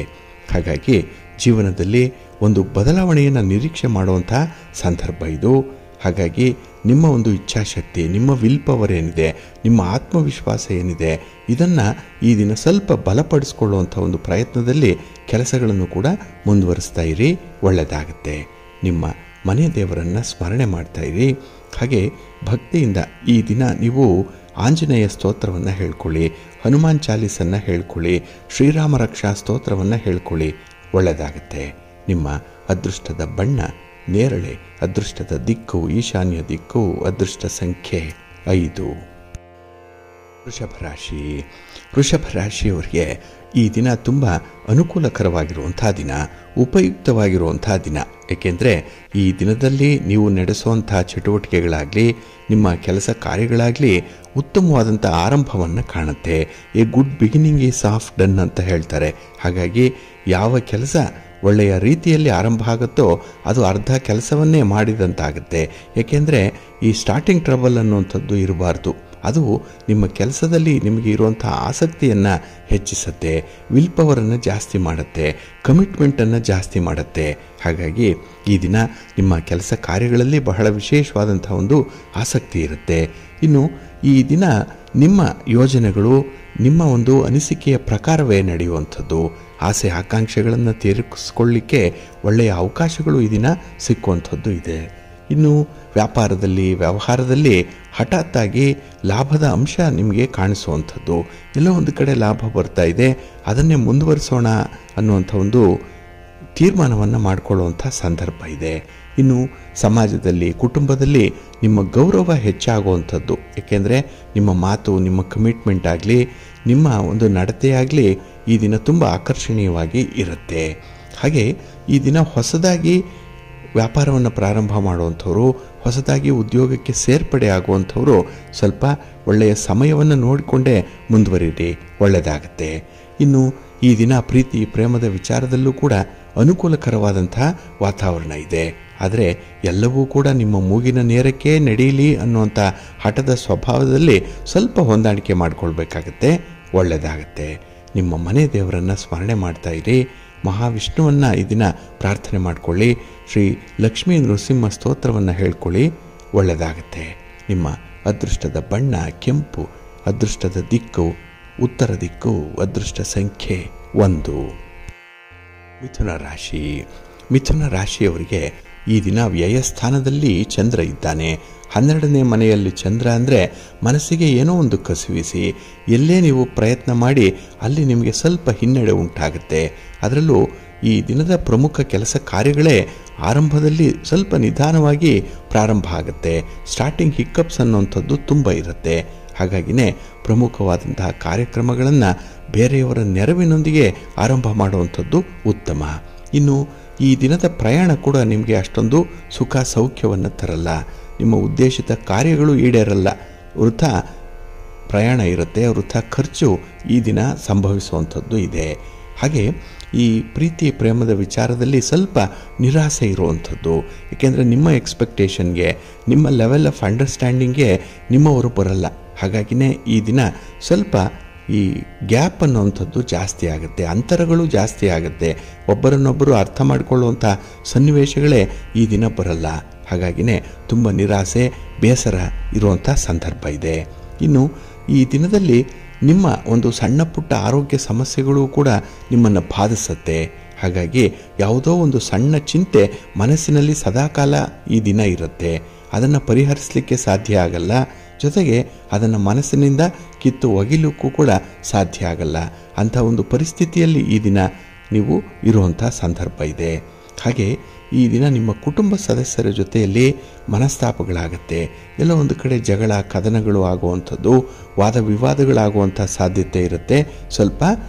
ಹಾಗಾಗಿ ಜೀವನದಲ್ಲಿ ಒಂದು ಬದಲಾವಣೆಯನ್ನು ನಿರೀಕ್ಷೆ ಮಾಡುವಂಥ ಸಂದರ್ಭ ಇದು. ಹಾಗಾಗಿ ನಿಮ್ಮ ಒಂದು ಇಚ್ಛಾಶಕ್ತಿ, ನಿಮ್ಮ ವಿಲ್ ಪವರ್ ಏನಿದೆ, ನಿಮ್ಮ ಆತ್ಮವಿಶ್ವಾಸ ಏನಿದೆ, ಇದನ್ನು ಈ ದಿನ ಸ್ವಲ್ಪ ಬಲಪಡಿಸ್ಕೊಳ್ಳುವಂಥ ಒಂದು ಪ್ರಯತ್ನದಲ್ಲಿ ಕೆಲಸಗಳನ್ನು ಕೂಡ ಮುಂದುವರಿಸ್ತಾ ಇರಿ, ಒಳ್ಳೆಯದಾಗುತ್ತೆ. ನಿಮ್ಮ ಮನೆ ದೇವರನ್ನು ಸ್ಮರಣೆ ಮಾಡ್ತಾ ಇರಿ. ಹಾಗೆ ಭಕ್ತಿಯಿಂದ ಈ ದಿನ ನೀವು ಆಂಜನೇಯ ಸ್ತೋತ್ರವನ್ನು ಹೇಳ್ಕೊಳ್ಳಿ, ಹನುಮಾನ್ ಚಾಲೀಸನ್ನು ಹೇಳ್ಕೊಳ್ಳಿ, ಶ್ರೀರಾಮ ರಕ್ಷಾ ಸ್ತೋತ್ರವನ್ನು ಹೇಳ್ಕೊಳ್ಳಿ, ಒಳ್ಳೆಯದಾಗುತ್ತೆ. ನಿಮ್ಮ ಅದೃಷ್ಟದ ಬಣ್ಣ ನೇರಳೆ, ಅದೃಷ್ಟದ ದಿಕ್ಕು ಈಶಾನ್ಯ ದಿಕ್ಕು, ಅದೃಷ್ಟ ಸಂಖ್ಯೆ 5. ವೃಷಭ ರಾಶಿ. ವೃಷಭ ರಾಶಿಯವರಿಗೆ ಈ ದಿನ ತುಂಬ ಅನುಕೂಲಕರವಾಗಿರುವಂಥ ದಿನ, ಉಪಯುಕ್ತವಾಗಿರುವಂಥ ದಿನ. ಏಕೆಂದರೆ ಈ ದಿನದಲ್ಲಿ ನೀವು ನಡೆಸುವಂಥ ಚಟುವಟಿಕೆಗಳಾಗಲಿ, ನಿಮ್ಮ ಕೆಲಸ ಕಾರ್ಯಗಳಾಗಲಿ ಉತ್ತಮವಾದಂಥ ಆರಂಭವನ್ನು ಕಾಣುತ್ತೆ. A good beginning is of done ಅಂತ ಹೇಳ್ತಾರೆ. ಹಾಗಾಗಿ ಯಾವ ಕೆಲಸ ಒಳ್ಳೆಯ ರೀತಿಯಲ್ಲಿ ಆರಂಭ ಆಗುತ್ತೋ ಅದು ಅರ್ಧ ಕೆಲಸವನ್ನೇ ಮಾಡಿದಂತಾಗುತ್ತೆ. ಏಕೆಂದರೆ ಈ ಸ್ಟಾರ್ಟಿಂಗ್ ಟ್ರಬಲ್ ಅನ್ನುವಂಥದ್ದು ಇರಬಾರ್ದು. ಅದು ನಿಮ್ಮ ಕೆಲಸದಲ್ಲಿ ನಿಮಗೆ ಇರುವಂಥ ಆಸಕ್ತಿಯನ್ನು ಹೆಚ್ಚಿಸುತ್ತೆ, ವಿಲ್ ಪವರನ್ನು ಜಾಸ್ತಿ ಮಾಡುತ್ತೆ, ಕಮಿಟ್ಮೆಂಟನ್ನು ಜಾಸ್ತಿ ಮಾಡುತ್ತೆ. ಹಾಗಾಗಿ ಈ ದಿನ ನಿಮ್ಮ ಕೆಲಸ ಕಾರ್ಯಗಳಲ್ಲಿ ಬಹಳ ವಿಶೇಷವಾದಂಥ ಒಂದು ಆಸಕ್ತಿ ಇರುತ್ತೆ. ಇನ್ನು ಈ ದಿನ ನಿಮ್ಮ ಯೋಜನೆಗಳು ನಿಮ್ಮ ಒಂದು ಅನಿಸಿಕೆಯ ಪ್ರಕಾರವೇ ನಡೆಯುವಂಥದ್ದು. ಆಸೆ ಆಕಾಂಕ್ಷೆಗಳನ್ನು ತೀರಿಸಿಕೊಳ್ಳಿಕ್ಕೆ ಒಳ್ಳೆಯ ಅವಕಾಶಗಳು ಈ ದಿನ ಸಿಕ್ಕುವಂಥದ್ದು ಇದೆ. ಇನ್ನು ವ್ಯಾಪಾರದಲ್ಲಿ ವ್ಯವಹಾರದಲ್ಲಿ ಹಠಾತ್ತಾಗಿ ಲಾಭದ ಅಂಶ ನಿಮಗೆ ಕಾಣಿಸುವಂಥದ್ದು, ಎಲ್ಲೋ ಒಂದು ಕಡೆ ಲಾಭ ಬರ್ತಾ ಇದೆ, ಅದನ್ನೇ ಮುಂದುವರಿಸೋಣ ಅನ್ನುವಂಥ ಒಂದು ತೀರ್ಮಾನವನ್ನು ಮಾಡಿಕೊಳ್ಳುವಂಥ ಸಂದರ್ಭ ಇದೆ. ಇನ್ನು ಸಮಾಜದಲ್ಲಿ ಕುಟುಂಬದಲ್ಲಿ ನಿಮ್ಮ ಗೌರವ ಹೆಚ್ಚಾಗುವಂಥದ್ದು. ಏಕೆಂದರೆ ನಿಮ್ಮ ಮಾತು, ನಿಮ್ಮ ಕಮಿಟ್ಮೆಂಟ್ ಆಗಲಿ, ನಿಮ್ಮ ಒಂದು ನಡತೆಯಾಗಲಿ ಈ ದಿನ ತುಂಬ ಆಕರ್ಷಣೀಯವಾಗಿ ಇರುತ್ತೆ. ಹಾಗೆ ಈ ದಿನ ಹೊಸದಾಗಿ ವ್ಯಾಪಾರವನ್ನು ಪ್ರಾರಂಭ ಮಾಡುವಂಥವ್ರು, ಹೊಸದಾಗಿ ಉದ್ಯೋಗಕ್ಕೆ ಸೇರ್ಪಡೆ ಆಗುವಂಥವರು ಸ್ವಲ್ಪ ಒಳ್ಳೆಯ ಸಮಯವನ್ನು ನೋಡಿಕೊಂಡೇ ಮುಂದುವರಿರಿ, ಒಳ್ಳೆಯದಾಗತ್ತೆ. ಇನ್ನು ಈ ದಿನ ಪ್ರೀತಿ ಪ್ರೇಮದ ವಿಚಾರದಲ್ಲೂ ಕೂಡ ಅನುಕೂಲಕರವಾದಂಥ ವಾತಾವರಣ ಇದೆ. ಆದರೆ ಎಲ್ಲವೂ ಕೂಡ ನಿಮ್ಮ ಮೂಗಿನ ನೇರಕ್ಕೆ ನಡೆಯಲಿ ಅನ್ನುವಂಥ ಹಠದ ಸ್ವಭಾವದಲ್ಲಿ ಸ್ವಲ್ಪ ಹೊಂದಾಣಿಕೆ ಮಾಡಿಕೊಳ್ಬೇಕಾಗತ್ತೆ, ಒಳ್ಳೆಯದಾಗತ್ತೆ. ನಿಮ್ಮ ಮನೆ ದೇವರನ್ನು ಸ್ಮರಣೆ ಮಾಡ್ತಾ ಇರಿ. ಮಹಾವಿಷ್ಣುವನ್ನು ಈ ದಿನ ಪ್ರಾರ್ಥನೆ ಮಾಡಿಕೊಳ್ಳಿ. ಶ್ರೀ ಲಕ್ಷ್ಮೀ ನೃಸಿಂಹ ಸ್ತೋತ್ರವನ್ನು ಹೇಳ್ಕೊಳ್ಳಿ, ಒಳ್ಳೆಯದಾಗತ್ತೆ. ನಿಮ್ಮ ಅದೃಷ್ಟದ ಬಣ್ಣ ಕೆಂಪು, ಅದೃಷ್ಟದ ದಿಕ್ಕು ಉತ್ತರ ದಿಕ್ಕು, ಅದೃಷ್ಟ ಸಂಖ್ಯೆ 1. ಮಿಥುನ ರಾಶಿ. ಮಿಥುನ ರಾಶಿಯವರಿಗೆ ಈ ದಿನ ವ್ಯಯಸ್ಥಾನದಲ್ಲಿ ಚಂದ್ರ ಇದ್ದಾನೆ. 12ನೇ ಮನೆಯಲ್ಲಿ ಚಂದ್ರ ಅಂದರೆ ಮನಸ್ಸಿಗೆ ಏನೋ ಒಂದು ಕಸಿವಿಸಿ, ಎಲ್ಲೇ ನೀವು ಪ್ರಯತ್ನ ಮಾಡಿ ಅಲ್ಲಿ ನಿಮಗೆ ಸ್ವಲ್ಪ ಹಿನ್ನಡೆ ಉಂಟಾಗುತ್ತೆ. ಅದರಲ್ಲೂ ಈ ದಿನದ ಪ್ರಮುಖ ಕೆಲಸ ಕಾರ್ಯಗಳೇ ಆರಂಭದಲ್ಲಿ ಸ್ವಲ್ಪ ನಿಧಾನವಾಗಿ ಪ್ರಾರಂಭ ಆಗುತ್ತೆ. ಸ್ಟಾರ್ಟಿಂಗ್ ಹಿಕ್ಕಪ್ಸ್ ಅನ್ನುವಂಥದ್ದು ತುಂಬ ಇರುತ್ತೆ. ಹಾಗಾಗಿನೇ ಪ್ರಮುಖವಾದಂತಹ ಕಾರ್ಯಕ್ರಮಗಳನ್ನು ಬೇರೆಯವರ ನೆರವಿನೊಂದಿಗೆ ಆರಂಭ ಮಾಡುವಂಥದ್ದು ಉತ್ತಮ. ಇನ್ನು ಈ ದಿನದ ಪ್ರಯಾಣ ಕೂಡ ನಿಮಗೆ ಅಷ್ಟೊಂದು ಸುಖ ಸೌಖ್ಯವನ್ನು ತರಲ್ಲ. ನಿಮ್ಮ ಉದ್ದೇಶಿತ ಕಾರ್ಯಗಳು ಈಡೇರಲ್ಲ, ವೃಥ ಪ್ರಯಾಣ ಇರುತ್ತೆ, ವೃಥ ಖರ್ಚು ಈ ದಿನ ಸಂಭವಿಸುವಂಥದ್ದು ಇದೆ. ಹಾಗೆ ಈ ಪ್ರೀತಿ ಪ್ರೇಮದ ವಿಚಾರದಲ್ಲಿ ಸ್ವಲ್ಪ ನಿರಾಸೆ ಇರುವಂಥದ್ದು. ಏಕೆಂದರೆ ನಿಮ್ಮ ಎಕ್ಸ್ಪೆಕ್ಟೇಷನ್ಗೆ, ನಿಮ್ಮ ಲೆವೆಲ್ ಆಫ್ ಅಂಡರ್ಸ್ಟ್ಯಾಂಡಿಂಗ್ಗೆ ನಿಮ್ಮವರು ಬರಲ್ಲ. ಹಾಗಾಗಿನೇ ಈ ದಿನ ಸ್ವಲ್ಪ ಈ ಗ್ಯಾಪ್ ಅನ್ನುವಂಥದ್ದು ಜಾಸ್ತಿ ಆಗುತ್ತೆ, ಅಂತರಗಳು ಜಾಸ್ತಿ ಆಗುತ್ತೆ, ಒಬ್ಬರನ್ನೊಬ್ಬರು ಅರ್ಥ ಮಾಡಿಕೊಳ್ಳುವಂಥ ಸನ್ನಿವೇಶಗಳೇ ಈ ದಿನ ಬರಲ್ಲ. ಹಾಗಾಗಿನೇ ತುಂಬ ನಿರಾಸೆ ಬೇಸರ ಇರುವಂಥ ಸಂದರ್ಭ ಇದೆ. ಇನ್ನು ಈ ದಿನದಲ್ಲಿ ನಿಮ್ಮ ಒಂದು ಸಣ್ಣ ಪುಟ್ಟ ಆರೋಗ್ಯ ಸಮಸ್ಯೆಗಳು ಕೂಡ ನಿಮ್ಮನ್ನು ಬಾಧಿಸುತ್ತೆ. ಹಾಗಾಗಿ ಯಾವುದೋ ಒಂದು ಸಣ್ಣ ಚಿಂತೆ ಮನಸ್ಸಿನಲ್ಲಿ ಸದಾಕಾಲ ಈ ದಿನ ಇರುತ್ತೆ. ಅದನ್ನು ಪರಿಹರಿಸಲಿಕ್ಕೆ ಸಾಧ್ಯ ಆಗಲ್ಲ, ಜೊತೆಗೆ ಅದನ್ನು ಮನಸ್ಸಿನಿಂದ ಕಿತ್ತು ಒಗಿಲಿಕ್ಕೂ ಕೂಡ ಸಾಧ್ಯ ಆಗಲ್ಲ. ಅಂಥ ಒಂದು ಪರಿಸ್ಥಿತಿಯಲ್ಲಿ ಈ ದಿನ ನೀವು ಇರುವಂಥ ಸಂದರ್ಭ ಇದೆ. ಹಾಗೆ ಈ ದಿನ ನಿಮ್ಮ ಕುಟುಂಬ ಸದಸ್ಯರ ಜೊತೆಯಲ್ಲಿ ಮನಸ್ತಾಪಗಳಾಗತ್ತೆ, ಎಲ್ಲೋ ಒಂದು ಕಡೆ ಜಗಳ ಕದನಗಳು ಆಗುವಂಥದ್ದು, ವಾದ ವಿವಾದಗಳಾಗುವಂಥ ಸಾಧ್ಯತೆ ಇರುತ್ತೆ. ಸ್ವಲ್ಪ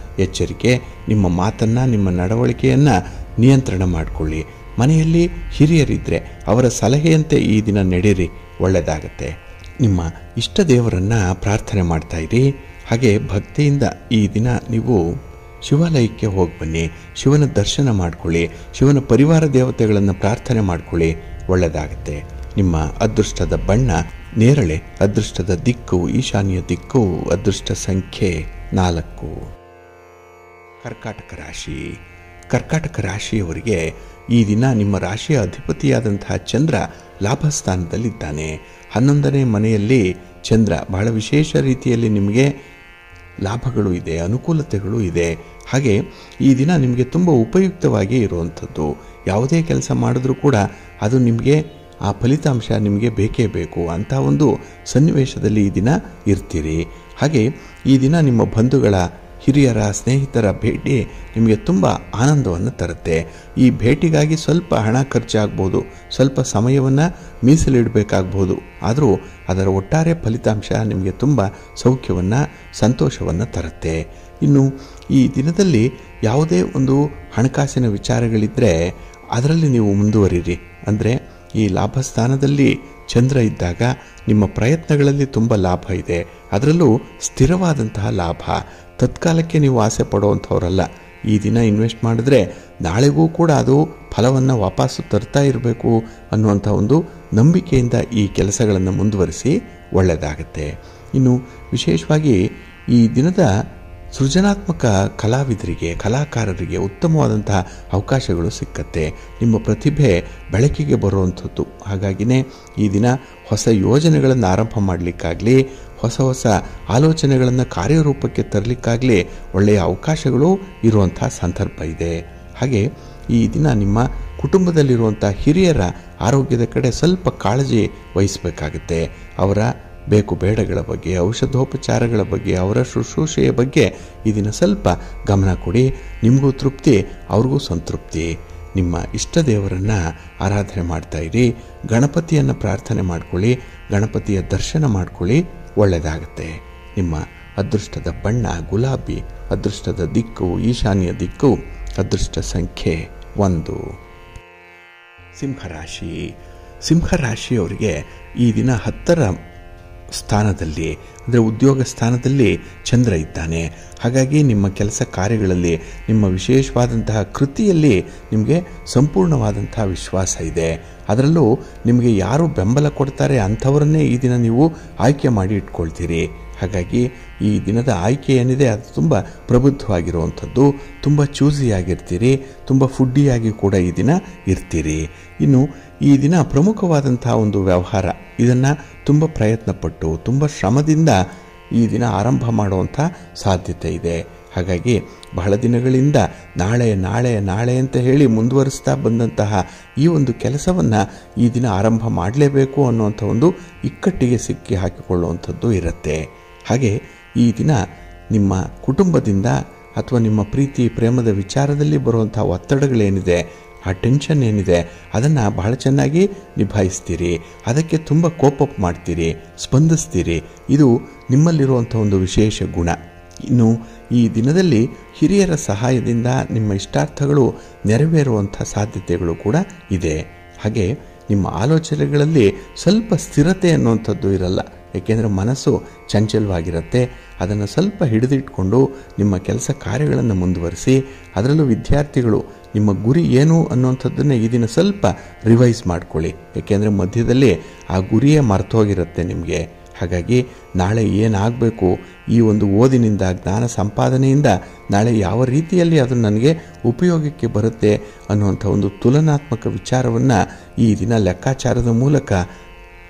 ಎಚ್ಚರಿಕೆ, ನಿಮ್ಮ ಮಾತನ್ನು ನಿಮ್ಮ ನಡವಳಿಕೆಯನ್ನು ನಿಯಂತ್ರಣ ಮಾಡಿಕೊಳ್ಳಿ. ಮನೆಯಲ್ಲಿ ಹಿರಿಯರಿದ್ದರೆ ಅವರ ಸಲಹೆಯಂತೆ ಈ ದಿನ ನಡೆಯಿರಿ, ಒಳ್ಳೆಯದಾಗತ್ತೆ. ನಿಮ್ಮ ಇಷ್ಟ ದೇವರನ್ನು ಪ್ರಾರ್ಥನೆ ಮಾಡ್ತಾ ಇರಿ. ಹಾಗೆ ಭಕ್ತಿಯಿಂದ ಈ ದಿನ ನೀವು ಶಿವಾಲಯಕ್ಕೆ ಹೋಗಿ ಬನ್ನಿ, ಶಿವನ ದರ್ಶನ ಮಾಡಿಕೊಳ್ಳಿ, ಶಿವನ ಪರಿವಾರ ದೇವತೆಗಳನ್ನು ಪ್ರಾರ್ಥನೆ ಮಾಡಿಕೊಳ್ಳಿ, ಒಳ್ಳೆಯದಾಗುತ್ತೆ. ನಿಮ್ಮ ಅದೃಷ್ಟದ ಬಣ್ಣ ನೇರಳೆ, ಅದೃಷ್ಟದ ದಿಕ್ಕು ಈಶಾನ್ಯ ದಿಕ್ಕು, ಅದೃಷ್ಟ ಸಂಖ್ಯೆ 4. ಕರ್ಕಾಟಕ ರಾಶಿ. ಕರ್ಕಾಟಕ ರಾಶಿಯವರಿಗೆ ಈ ದಿನ ನಿಮ್ಮ ರಾಶಿಯ ಅಧಿಪತಿಯಾದಂತಹ ಚಂದ್ರ ಲಾಭಸ್ಥಾನದಲ್ಲಿದ್ದಾನೆ. 11ನೇ ಮನೆಯಲ್ಲಿ ಚಂದ್ರ ಬಹಳ ವಿಶೇಷ ರೀತಿಯಲ್ಲಿ ನಿಮಗೆ ಲಾಭಗಳು ಇದೆ, ಅನುಕೂಲತೆಗಳು ಇದೆ. ಹಾಗೆ ಈ ದಿನ ನಿಮಗೆ ತುಂಬ ಉಪಯುಕ್ತವಾಗಿ ಇರುವಂಥದ್ದು. ಯಾವುದೇ ಕೆಲಸ ಮಾಡಿದ್ರೂ ಕೂಡ ಅದು ನಿಮಗೆ ಆ ಫಲಿತಾಂಶ ನಿಮಗೆ ಬೇಕೇ ಬೇಕು ಅಂತ ಒಂದು ಸನ್ನಿವೇಶದಲ್ಲಿ ಈ ದಿನ ಇರ್ತೀರಿ. ಹಾಗೆ ಈ ದಿನ ನಿಮ್ಮ ಬಂಧುಗಳ, ಹಿರಿಯರ, ಸ್ನೇಹಿತರ ಭೇಟಿ ನಿಮಗೆ ತುಂಬ ಆನಂದವನ್ನು ತರುತ್ತೆ. ಈ ಭೇಟಿಗಾಗಿ ಸ್ವಲ್ಪ ಹಣ ಖರ್ಚಾಗ್ಬೋದು, ಸ್ವಲ್ಪ ಸಮಯವನ್ನು ಮೀಸಲಿಡಬೇಕಾಗ್ಬೋದು. ಆದರೂ ಅದರ ಒಟ್ಟಾರೆ ಫಲಿತಾಂಶ ನಿಮಗೆ ತುಂಬ ಸೌಖ್ಯವನ್ನು, ಸಂತೋಷವನ್ನು ತರುತ್ತೆ. ಇನ್ನು ಈ ದಿನದಲ್ಲಿ ಯಾವುದೇ ಒಂದು ಹಣಕಾಸಿನ ವಿಚಾರಗಳಿದ್ದರೆ ಅದರಲ್ಲಿ ನೀವು ಮುಂದುವರಿರಿ. ಅಂದರೆ ಈ ಲಾಭಸ್ಥಾನದಲ್ಲಿ ಚಂದ್ರ ಇದ್ದಾಗ ನಿಮ್ಮ ಪ್ರಯತ್ನಗಳಲ್ಲಿ ತುಂಬ ಲಾಭ ಇದೆ, ಅದರಲ್ಲೂ ಸ್ಥಿರವಾದಂತಹ ಲಾಭ. ತತ್ಕಾಲಕ್ಕೆ ನೀವು ಆಸೆ ಪಡುವಂಥವರಲ್ಲ. ಈ ದಿನ ಇನ್ವೆಸ್ಟ್ ಮಾಡಿದ್ರೆ ನಾಳೆಗೂ ಕೂಡ ಅದು ಫಲವನ್ನು ವಾಪಸ್ಸು ತರ್ತಾ ಇರಬೇಕು ಅನ್ನುವಂಥ ಒಂದು ನಂಬಿಕೆಯಿಂದ ಈ ಕೆಲಸಗಳನ್ನು ಮುಂದುವರಿಸಿ ಒಳ್ಳೆಯದಾಗುತ್ತೆ. ಇನ್ನು ವಿಶೇಷವಾಗಿ ಈ ದಿನದ ಸೃಜನಾತ್ಮಕ ಕಲಾವಿದರಿಗೆ, ಕಲಾಕಾರರಿಗೆ ಉತ್ತಮವಾದಂತಹ ಅವಕಾಶಗಳು ಸಿಕ್ಕತ್ತೆ. ನಿಮ್ಮ ಪ್ರತಿಭೆ ಬೆಳಕಿಗೆ ಬರುವಂಥದ್ದು. ಹಾಗಾಗಿನೇ ಈ ದಿನ ಹೊಸ ಯೋಜನೆಗಳನ್ನು ಆರಂಭ ಮಾಡಲಿಕ್ಕಾಗಲಿ, ಹೊಸ ಹೊಸ ಆಲೋಚನೆಗಳನ್ನು ಕಾರ್ಯರೂಪಕ್ಕೆ ತರಲಿಕ್ಕಾಗಲಿ ಒಳ್ಳೆಯ ಅವಕಾಶಗಳು ಇರುವಂಥ ಸಂದರ್ಭ ಇದೆ. ಹಾಗೆ ಈ ದಿನ ನಿಮ್ಮ ಕುಟುಂಬದಲ್ಲಿರುವಂಥ ಹಿರಿಯರ ಆರೋಗ್ಯದ ಕಡೆ ಸ್ವಲ್ಪ ಕಾಳಜಿ ವಹಿಸಬೇಕಾಗುತ್ತೆ. ಅವರ ಬೇಕು ಬೇಡಗಳ ಬಗ್ಗೆ, ಔಷಧೋಪಚಾರಗಳ ಬಗ್ಗೆ, ಅವರ ಶುಶ್ರೂಷೆಯ ಬಗ್ಗೆ ಈ ದಿನ ಸ್ವಲ್ಪ ಗಮನ ಕೊಡಿ. ನಿಮಗೂ ತೃಪ್ತಿ, ಅವ್ರಿಗೂ ಸಂತೃಪ್ತಿ. ನಿಮ್ಮ ಇಷ್ಟ ದೇವರನ್ನು ಆರಾಧನೆ ಮಾಡ್ತಾ ಇರಿ. ಗಣಪತಿಯನ್ನು ಪ್ರಾರ್ಥನೆ ಮಾಡ್ಕೊಳ್ಳಿ, ಗಣಪತಿಯ ದರ್ಶನ ಮಾಡ್ಕೊಳ್ಳಿ, ಒಳ್ಳೆಯದಾಗುತ್ತೆ. ನಿಮ್ಮ ಅದೃಷ್ಟದ ಬಣ್ಣ ಗುಲಾಬಿ, ಅದೃಷ್ಟದ ದಿಕ್ಕು ಈಶಾನ್ಯ ದಿಕ್ಕು, ಅದೃಷ್ಟ ಸಂಖ್ಯೆ 1. ಸಿಂಹರಾಶಿ. ಸಿಂಹರಾಶಿಯವರಿಗೆ ಈ ದಿನ 10ರ ಸ್ಥಾನದಲ್ಲಿ, ಅಂದರೆ ಉದ್ಯೋಗ ಸ್ಥಾನದಲ್ಲಿ ಚಂದ್ರ ಇದ್ದಾನೆ. ಹಾಗಾಗಿ ನಿಮ್ಮ ಕೆಲಸ ಕಾರ್ಯಗಳಲ್ಲಿ, ನಿಮ್ಮ ವಿಶೇಷವಾದಂತಹ ಕೃತಿಯಲ್ಲಿ ನಿಮಗೆ ಸಂಪೂರ್ಣವಾದಂತಹ ವಿಶ್ವಾಸ ಇದೆ. ಅದರಲ್ಲೂ ನಿಮಗೆ ಯಾರು ಬೆಂಬಲ ಕೊಡ್ತಾರೆ ಅಂಥವರನ್ನೇ ಈ ದಿನ ನೀವು ಆಯ್ಕೆ ಮಾಡಿ ಇಟ್ಕೊಳ್ತೀರಿ. ಹಾಗಾಗಿ ಈ ದಿನದ ಆಯ್ಕೆ ಏನಿದೆ ಅದು ತುಂಬ ಪ್ರಬುದ್ಧವಾಗಿರುವಂಥದ್ದು. ತುಂಬ ಚೂಸಿಯಾಗಿರ್ತೀರಿ, ತುಂಬ ಫುಡ್ಡಿಯಾಗಿ ಕೂಡ ಈ ದಿನ ಇರ್ತೀರಿ. ಇನ್ನು ಈ ದಿನ ಪ್ರಮುಖವಾದಂತಹ ಒಂದು ವ್ಯವಹಾರ, ಇದನ್ನು ತುಂಬ ಪ್ರಯತ್ನಪಟ್ಟು ತುಂಬ ಶ್ರಮದಿಂದ ಈ ದಿನ ಆರಂಭ ಮಾಡುವಂಥ ಸಾಧ್ಯತೆ ಇದೆ. ಹಾಗಾಗಿ ಬಹಳ ದಿನಗಳಿಂದ ನಾಳೆ ನಾಳೆ ನಾಳೆ ಅಂತ ಹೇಳಿ ಮುಂದುವರಿಸ್ತಾ ಬಂದಂತಹ ಈ ಒಂದು ಕೆಲಸವನ್ನು ಈ ದಿನ ಆರಂಭ ಮಾಡಲೇಬೇಕು ಅನ್ನುವಂಥ ಒಂದು ಇಕ್ಕಟ್ಟಿಗೆ ಸಿಕ್ಕಿ ಹಾಕಿಕೊಳ್ಳುವಂಥದ್ದು ಇರುತ್ತೆ. ಹಾಗೆ ಈ ದಿನ ನಿಮ್ಮ ಕುಟುಂಬದಿಂದ ಅಥವಾ ನಿಮ್ಮ ಪ್ರೀತಿ ಪ್ರೇಮದ ವಿಚಾರದಲ್ಲಿ ಬರುವಂಥ ಒತ್ತಡಗಳೇನಿದೆ, ಆ ಟೆನ್ಷನ್ ಏನಿದೆ, ಅದನ್ನು ಬಹಳ ಚೆನ್ನಾಗಿ ನಿಭಾಯಿಸ್ತೀರಿ. ಅದಕ್ಕೆ ತುಂಬ ಕೋಪಪ್ ಮಾಡ್ತೀರಿ, ಸ್ಪಂದಿಸ್ತೀರಿ. ಇದು ನಿಮ್ಮಲ್ಲಿರುವಂಥ ಒಂದು ವಿಶೇಷ ಗುಣ. ಇನ್ನು ಈ ದಿನದಲ್ಲಿ ಹಿರಿಯರ ಸಹಾಯದಿಂದ ನಿಮ್ಮ ಇಷ್ಟಾರ್ಥಗಳು ನೆರವೇರುವಂಥ ಸಾಧ್ಯತೆಗಳು ಕೂಡ ಇದೆ. ಹಾಗೆ ನಿಮ್ಮ ಆಲೋಚನೆಗಳಲ್ಲಿ ಸ್ವಲ್ಪ ಸ್ಥಿರತೆ ಅನ್ನುವಂಥದ್ದು ಇರಲ್ಲ. ಏಕೆಂದರೆ ಮನಸ್ಸು ಚಂಚಲವಾಗಿರುತ್ತೆ. ಅದನ್ನು ಸ್ವಲ್ಪ ಹಿಡಿದಿಟ್ಕೊಂಡು ನಿಮ್ಮ ಕೆಲಸ ಕಾರ್ಯಗಳನ್ನು ಮುಂದುವರಿಸಿ. ಅದರಲ್ಲೂ ವಿದ್ಯಾರ್ಥಿಗಳು ನಿಮ್ಮ ಗುರಿ ಏನು ಅನ್ನುವಂಥದ್ದನ್ನು ಈ ದಿನ ಸ್ವಲ್ಪ ರಿವೈಸ್ ಮಾಡ್ಕೊಳ್ಳಿ. ಏಕೆಂದರೆ ಮಧ್ಯದಲ್ಲಿ ಆ ಗುರಿಯೇ ಮರ್ತೋಗಿರುತ್ತೆ ನಿಮಗೆ. ಹಾಗಾಗಿ ನಾಳೆ ಏನಾಗಬೇಕು, ಈ ಒಂದು ಓದಿನಿಂದ, ಜ್ಞಾನ ಸಂಪಾದನೆಯಿಂದ ನಾಳೆ ಯಾವ ರೀತಿಯಲ್ಲಿ ಅದು ನನಗೆ ಉಪಯೋಗಕ್ಕೆ ಬರುತ್ತೆ ಅನ್ನುವಂಥ ಒಂದು ತುಲನಾತ್ಮಕ ವಿಚಾರವನ್ನು ಈ ದಿನ ಲೆಕ್ಕಾಚಾರದ ಮೂಲಕ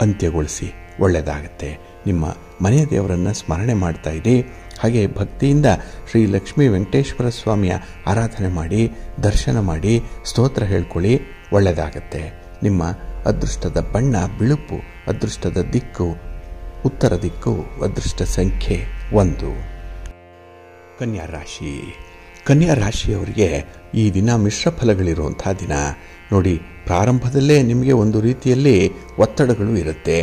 ಅಂತ್ಯಗೊಳಿಸಿ. ಒಳ್ಳೆಯದಾಗತ್ತೆ. ನಿಮ್ಮ ಮನೆಯ ದೇವರನ್ನು ಸ್ಮರಣೆ ಮಾಡ್ತಾ ಇರಿ. ಹಾಗೆ ಭಕ್ತಿಯಿಂದ ಶ್ರೀ ಲಕ್ಷ್ಮೀ ವೆಂಕಟೇಶ್ವರ ಸ್ವಾಮಿಯ ಆರಾಧನೆ ಮಾಡಿ, ದರ್ಶನ ಮಾಡಿ, ಸ್ತೋತ್ರ ಹೇಳ್ಕೊಳ್ಳಿ. ಒಳ್ಳೆಯದಾಗತ್ತೆ. ನಿಮ್ಮ ಅದೃಷ್ಟದ ಬಣ್ಣ ಬಿಳುಪು, ಅದೃಷ್ಟದ ದಿಕ್ಕು ಉತ್ತರ ದಿಕ್ಕು, ಅದೃಷ್ಟ ಸಂಖ್ಯೆ 1. ಕನ್ಯಾ ರಾಶಿ. ಕನ್ಯಾ ರಾಶಿಯವರಿಗೆ ಈ ದಿನ ಮಿಶ್ರ ಫಲಗಳಿರುವಂಥ ದಿನ. ನೋಡಿ, ಪ್ರಾರಂಭದಲ್ಲೇ ನಿಮಗೆ ಒಂದು ರೀತಿಯಲ್ಲಿ ಒತ್ತಡಗಳು ಇರುತ್ತೆ.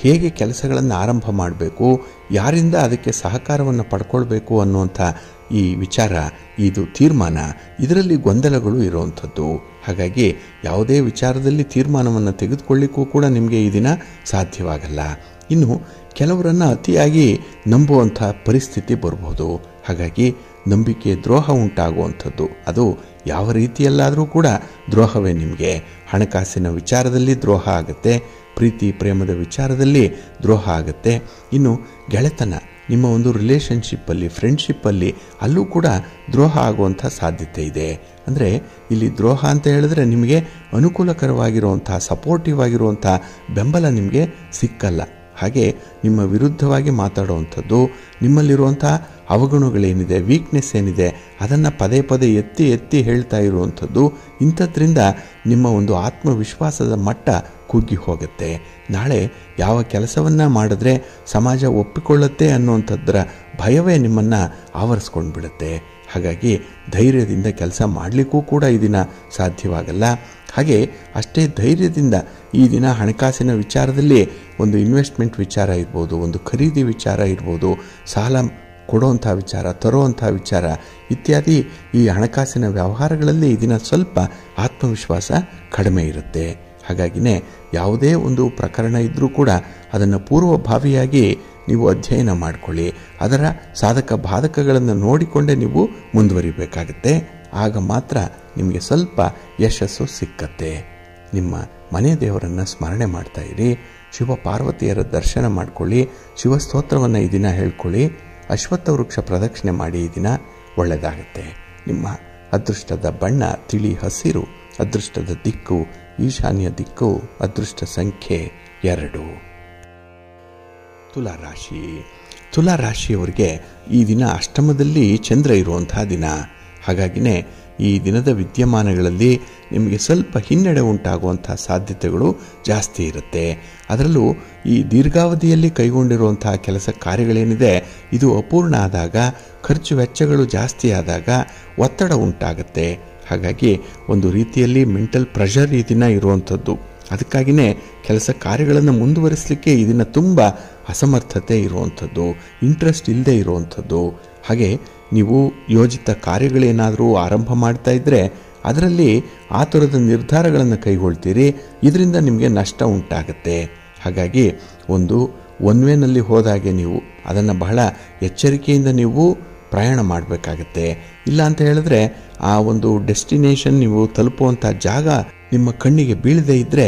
ಹೇಗೆ ಕೆಲಸಗಳನ್ನು ಆರಂಭ ಮಾಡಬೇಕು, ಯಾರಿಂದ ಅದಕ್ಕೆ ಸಹಕಾರವನ್ನು ಪಡ್ಕೊಳ್ಬೇಕು ಅನ್ನುವಂಥ ಈ ವಿಚಾರ, ಇದು ತೀರ್ಮಾನ, ಇದರಲ್ಲಿ ಗೊಂದಲಗಳು ಇರುವಂಥದ್ದು. ಹಾಗಾಗಿ ಯಾವುದೇ ವಿಚಾರದಲ್ಲಿ ತೀರ್ಮಾನವನ್ನು ತೆಗೆದುಕೊಳ್ಳಿಕ್ಕೂ ಕೂಡ ನಿಮಗೆ ಈ ದಿನ ಸಾಧ್ಯವಾಗಲ್ಲ. ಇನ್ನು ಕೆಲವರನ್ನು ಅತಿಯಾಗಿ ನಂಬುವಂಥ ಪರಿಸ್ಥಿತಿ ಬರ್ಬೋದು. ಹಾಗಾಗಿ ನಂಬಿಕೆ ದ್ರೋಹ ಉಂಟಾಗುವಂಥದ್ದು, ಅದು ಯಾವ ರೀತಿಯಲ್ಲಾದರೂ ಕೂಡ ದ್ರೋಹವೇ. ನಿಮಗೆ ಹಣಕಾಸಿನ ವಿಚಾರದಲ್ಲಿ ದ್ರೋಹ ಆಗುತ್ತೆ, ಪ್ರೀತಿ ಪ್ರೇಮದ ವಿಚಾರದಲ್ಲಿ ದ್ರೋಹ ಆಗುತ್ತೆ. ಇನ್ನು ಗೆಳೆತನ, ನಿಮ್ಮ ಒಂದು ರಿಲೇಷನ್ಶಿಪ್ಪಲ್ಲಿ, ಫ್ರೆಂಡ್ಶಿಪ್ಪಲ್ಲಿ, ಅಲ್ಲೂ ಕೂಡ ದ್ರೋಹ ಆಗುವಂಥ ಸಾಧ್ಯತೆ ಇದೆ. ಅಂದರೆ ಇಲ್ಲಿ ದ್ರೋಹ ಅಂತ ಹೇಳಿದ್ರೆ ನಿಮಗೆ ಅನುಕೂಲಕರವಾಗಿರುವಂಥ, ಸಪೋರ್ಟಿವ್ ಆಗಿರುವಂಥ ಬೆಂಬಲ ನಿಮಗೆ ಸಿಕ್ಕಲ್ಲ. ಹಾಗೆ ನಿಮ್ಮ ವಿರುದ್ಧವಾಗಿ ಮಾತಾಡುವಂಥದ್ದು, ನಿಮ್ಮಲ್ಲಿರುವಂಥ ಅವಗುಣಗಳೇನಿದೆ, ವೀಕ್ನೆಸ್ ಏನಿದೆ, ಅದನ್ನು ಪದೇ ಪದೇ ಎತ್ತಿ ಎತ್ತಿ ಹೇಳ್ತಾ ಇರುವಂಥದ್ದು, ಇಂಥದ್ರಿಂದ ನಿಮ್ಮ ಒಂದು ಆತ್ಮವಿಶ್ವಾಸದ ಮಟ್ಟ ಕುಗ್ಗಿ ಹೋಗುತ್ತೆ. ನಾಳೆ ಯಾವ ಕೆಲಸವನ್ನು ಮಾಡಿದ್ರೆ ಸಮಾಜ ಒಪ್ಪಿಕೊಳ್ಳುತ್ತೆ ಅನ್ನುವಂಥದ್ದರ ಭಯವೇ ನಿಮ್ಮನ್ನು ಆವರಿಸ್ಕೊಂಡು ಬಿಡುತ್ತೆ. ಹಾಗಾಗಿ ಧೈರ್ಯದಿಂದ ಕೆಲಸ ಮಾಡಲಿಕ್ಕೂ ಕೂಡ ಈ ದಿನ ಸಾಧ್ಯವಾಗಲ್ಲ. ಹಾಗೆ ಅಷ್ಟೇ ಧೈರ್ಯದಿಂದ ಈ ದಿನ ಹಣಕಾಸಿನ ವಿಚಾರದಲ್ಲಿ ಒಂದು ಇನ್ವೆಸ್ಟ್ಮೆಂಟ್ ವಿಚಾರ ಇರ್ಬೋದು, ಒಂದು ಖರೀದಿ ವಿಚಾರ ಇರ್ಬೋದು, ಸಾಲ ಕೊಡುವಂಥ ವಿಚಾರ, ತರುವಂಥ ವಿಚಾರ ಇತ್ಯಾದಿ ಈ ಹಣಕಾಸಿನ ವ್ಯವಹಾರಗಳಲ್ಲಿ ಈ ದಿನ ಸ್ವಲ್ಪ ಆತ್ಮವಿಶ್ವಾಸ ಕಡಿಮೆ ಇರುತ್ತೆ. ಹಾಗಾಗಿನೇ ಯಾವುದೇ ಒಂದು ಪ್ರಕರಣ ಇದ್ದರೂ ಕೂಡ ಅದನ್ನು ಪೂರ್ವಭಾವಿಯಾಗಿ ನೀವು ಅಧ್ಯಯನ ಮಾಡಿಕೊಳ್ಳಿ. ಅದರ ಸಾಧಕ ಬಾಧಕಗಳನ್ನು ನೋಡಿಕೊಂಡೇ ನೀವು ಮುಂದುವರಿಬೇಕಾಗತ್ತೆ. ಆಗ ಮಾತ್ರ ನಿಮಗೆ ಸ್ವಲ್ಪ ಯಶಸ್ಸು ಸಿಕ್ಕತ್ತೆ. ನಿಮ್ಮ ಮನೆ ದೇವರನ್ನು ಸ್ಮರಣೆ ಮಾಡ್ತಾ ಇರಿ. ಶಿವ ಪಾರ್ವತಿಯರ ದರ್ಶನ ಮಾಡಿಕೊಳ್ಳಿ. ಶಿವಸ್ತೋತ್ರವನ್ನು ಈ ದಿನ ಹೇಳ್ಕೊಳ್ಳಿ. ಅಶ್ವತ್ಥ ವೃಕ್ಷ ಪ್ರದಕ್ಷಿಣೆ ಮಾಡಿ ಈ ದಿನ ಒಳ್ಳೆಯದಾಗುತ್ತೆ. ನಿಮ್ಮ ಅದೃಷ್ಟದ ಬಣ್ಣ ತಿಳಿ ಹಸಿರು, ಅದೃಷ್ಟದ ದಿಕ್ಕು ಈಶಾನ್ಯ ದಿಕ್ಕು, ಅದೃಷ್ಟ ಸಂಖ್ಯೆ 2. ತುಲಾರಾಶಿ. ತುಲಾರಾಶಿಯವರಿಗೆ ಈ ದಿನ ಅಷ್ಟಮದಲ್ಲಿ ಚಂದ್ರ ಇರುವಂತಹ ದಿನ. ಹಾಗಾಗಿನೇ ಈ ದಿನದ ವಿದ್ಯಮಾನಗಳಲ್ಲಿ ನಿಮಗೆ ಸ್ವಲ್ಪ ಹಿನ್ನಡೆ ಉಂಟಾಗುವಂಥ ಸಾಧ್ಯತೆಗಳು ಜಾಸ್ತಿ ಇರುತ್ತೆ. ಅದರಲ್ಲೂ ಈ ದೀರ್ಘಾವಧಿಯಲ್ಲಿ ಕೈಗೊಂಡಿರುವಂತಹ ಕೆಲಸ ಕಾರ್ಯಗಳೇನಿದೆ ಇದು ಅಪೂರ್ಣ ಆದಾಗ, ಖರ್ಚು ವೆಚ್ಚಗಳು ಜಾಸ್ತಿ ಆದಾಗ ಒತ್ತಡ ಉಂಟಾಗುತ್ತೆ. ಹಾಗಾಗಿ ಒಂದು ರೀತಿಯಲ್ಲಿ ಮೆಂಟಲ್ ಪ್ರೆಷರ್ ಈ ದಿನ ಇರುವಂಥದ್ದು. ಅದಕ್ಕಾಗಿಯೇ ಕೆಲಸ ಕಾರ್ಯಗಳನ್ನು ಮುಂದುವರಿಸಲಿಕ್ಕೆ ಈ ದಿನ ತುಂಬ ಅಸಮರ್ಥತೆ ಇರುವಂಥದ್ದು, ಇಂಟ್ರೆಸ್ಟ್ ಇಲ್ಲದೆ ಇರುವಂಥದ್ದು. ಹಾಗೆ ನೀವು ಯೋಜಿತ ಕಾರ್ಯಗಳೇನಾದರೂ ಆರಂಭ ಮಾಡ್ತಾ ಇದ್ದರೆ ಅದರಲ್ಲಿ ಆತುರದ ನಿರ್ಧಾರಗಳನ್ನು ಕೈಗೊಳ್ತೀರಿ. ಇದರಿಂದ ನಿಮಗೆ ನಷ್ಟ ಉಂಟಾಗುತ್ತೆ. ಹಾಗಾಗಿ ಒಂದು ಒನ್ ವೇನಲ್ಲಿ ಹೋದಾಗೆ ನೀವು ಅದನ್ನು ಬಹಳ ಎಚ್ಚರಿಕೆಯಿಂದ ನೀವು ಪ್ರಯಾಣ ಮಾಡಬೇಕಾಗತ್ತೆ. ಇಲ್ಲ ಅಂತ ಹೇಳಿದ್ರೆ ಆ ಒಂದು ಡೆಸ್ಟಿನೇಷನ್ ನೀವು ತಲುಪುವಂಥ ಜಾಗ ನಿಮ್ಮ ಕಣ್ಣಿಗೆ ಬೀಳದೇ ಇದ್ದರೆ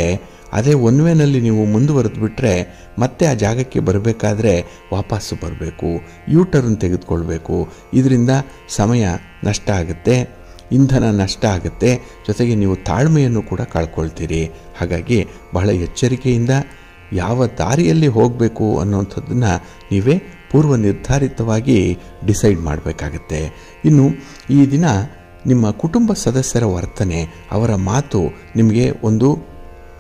ಅದೇ ಒನ್ ವೇನಲ್ಲಿ ನೀವು ಮುಂದುವರೆದು ಬಿಟ್ಟರೆ ಮತ್ತೆ ಆ ಜಾಗಕ್ಕೆ ಬರಬೇಕಾದ್ರೆ ವಾಪಸ್ಸು ಬರಬೇಕು, ಯೂ-ಟರ್ನ್ ತೆಗೆದುಕೊಳ್ಬೇಕು. ಇದರಿಂದ ಸಮಯ ನಷ್ಟ ಆಗುತ್ತೆ, ಇಂಧನ ನಷ್ಟ ಆಗುತ್ತೆ, ಜೊತೆಗೆ ನೀವು ತಾಳ್ಮೆಯನ್ನು ಕೂಡ ಕಳ್ಕೊಳ್ತೀರಿ. ಹಾಗಾಗಿ ಬಹಳ ಎಚ್ಚರಿಕೆಯಿಂದ ಯಾವ ದಾರಿಯಲ್ಲಿ ಹೋಗಬೇಕು ಅನ್ನೋಂಥದ್ದನ್ನು ನೀವೇ ಪೂರ್ವ ನಿರ್ಧಾರಿತವಾಗಿ ಡಿಸೈಡ್ ಮಾಡಬೇಕಾಗತ್ತೆ. ಇನ್ನು ಈ ದಿನ ನಿಮ್ಮ ಕುಟುಂಬ ಸದಸ್ಯರ ವರ್ತನೆ, ಅವರ ಮಾತು ನಿಮಗೆ ಒಂದು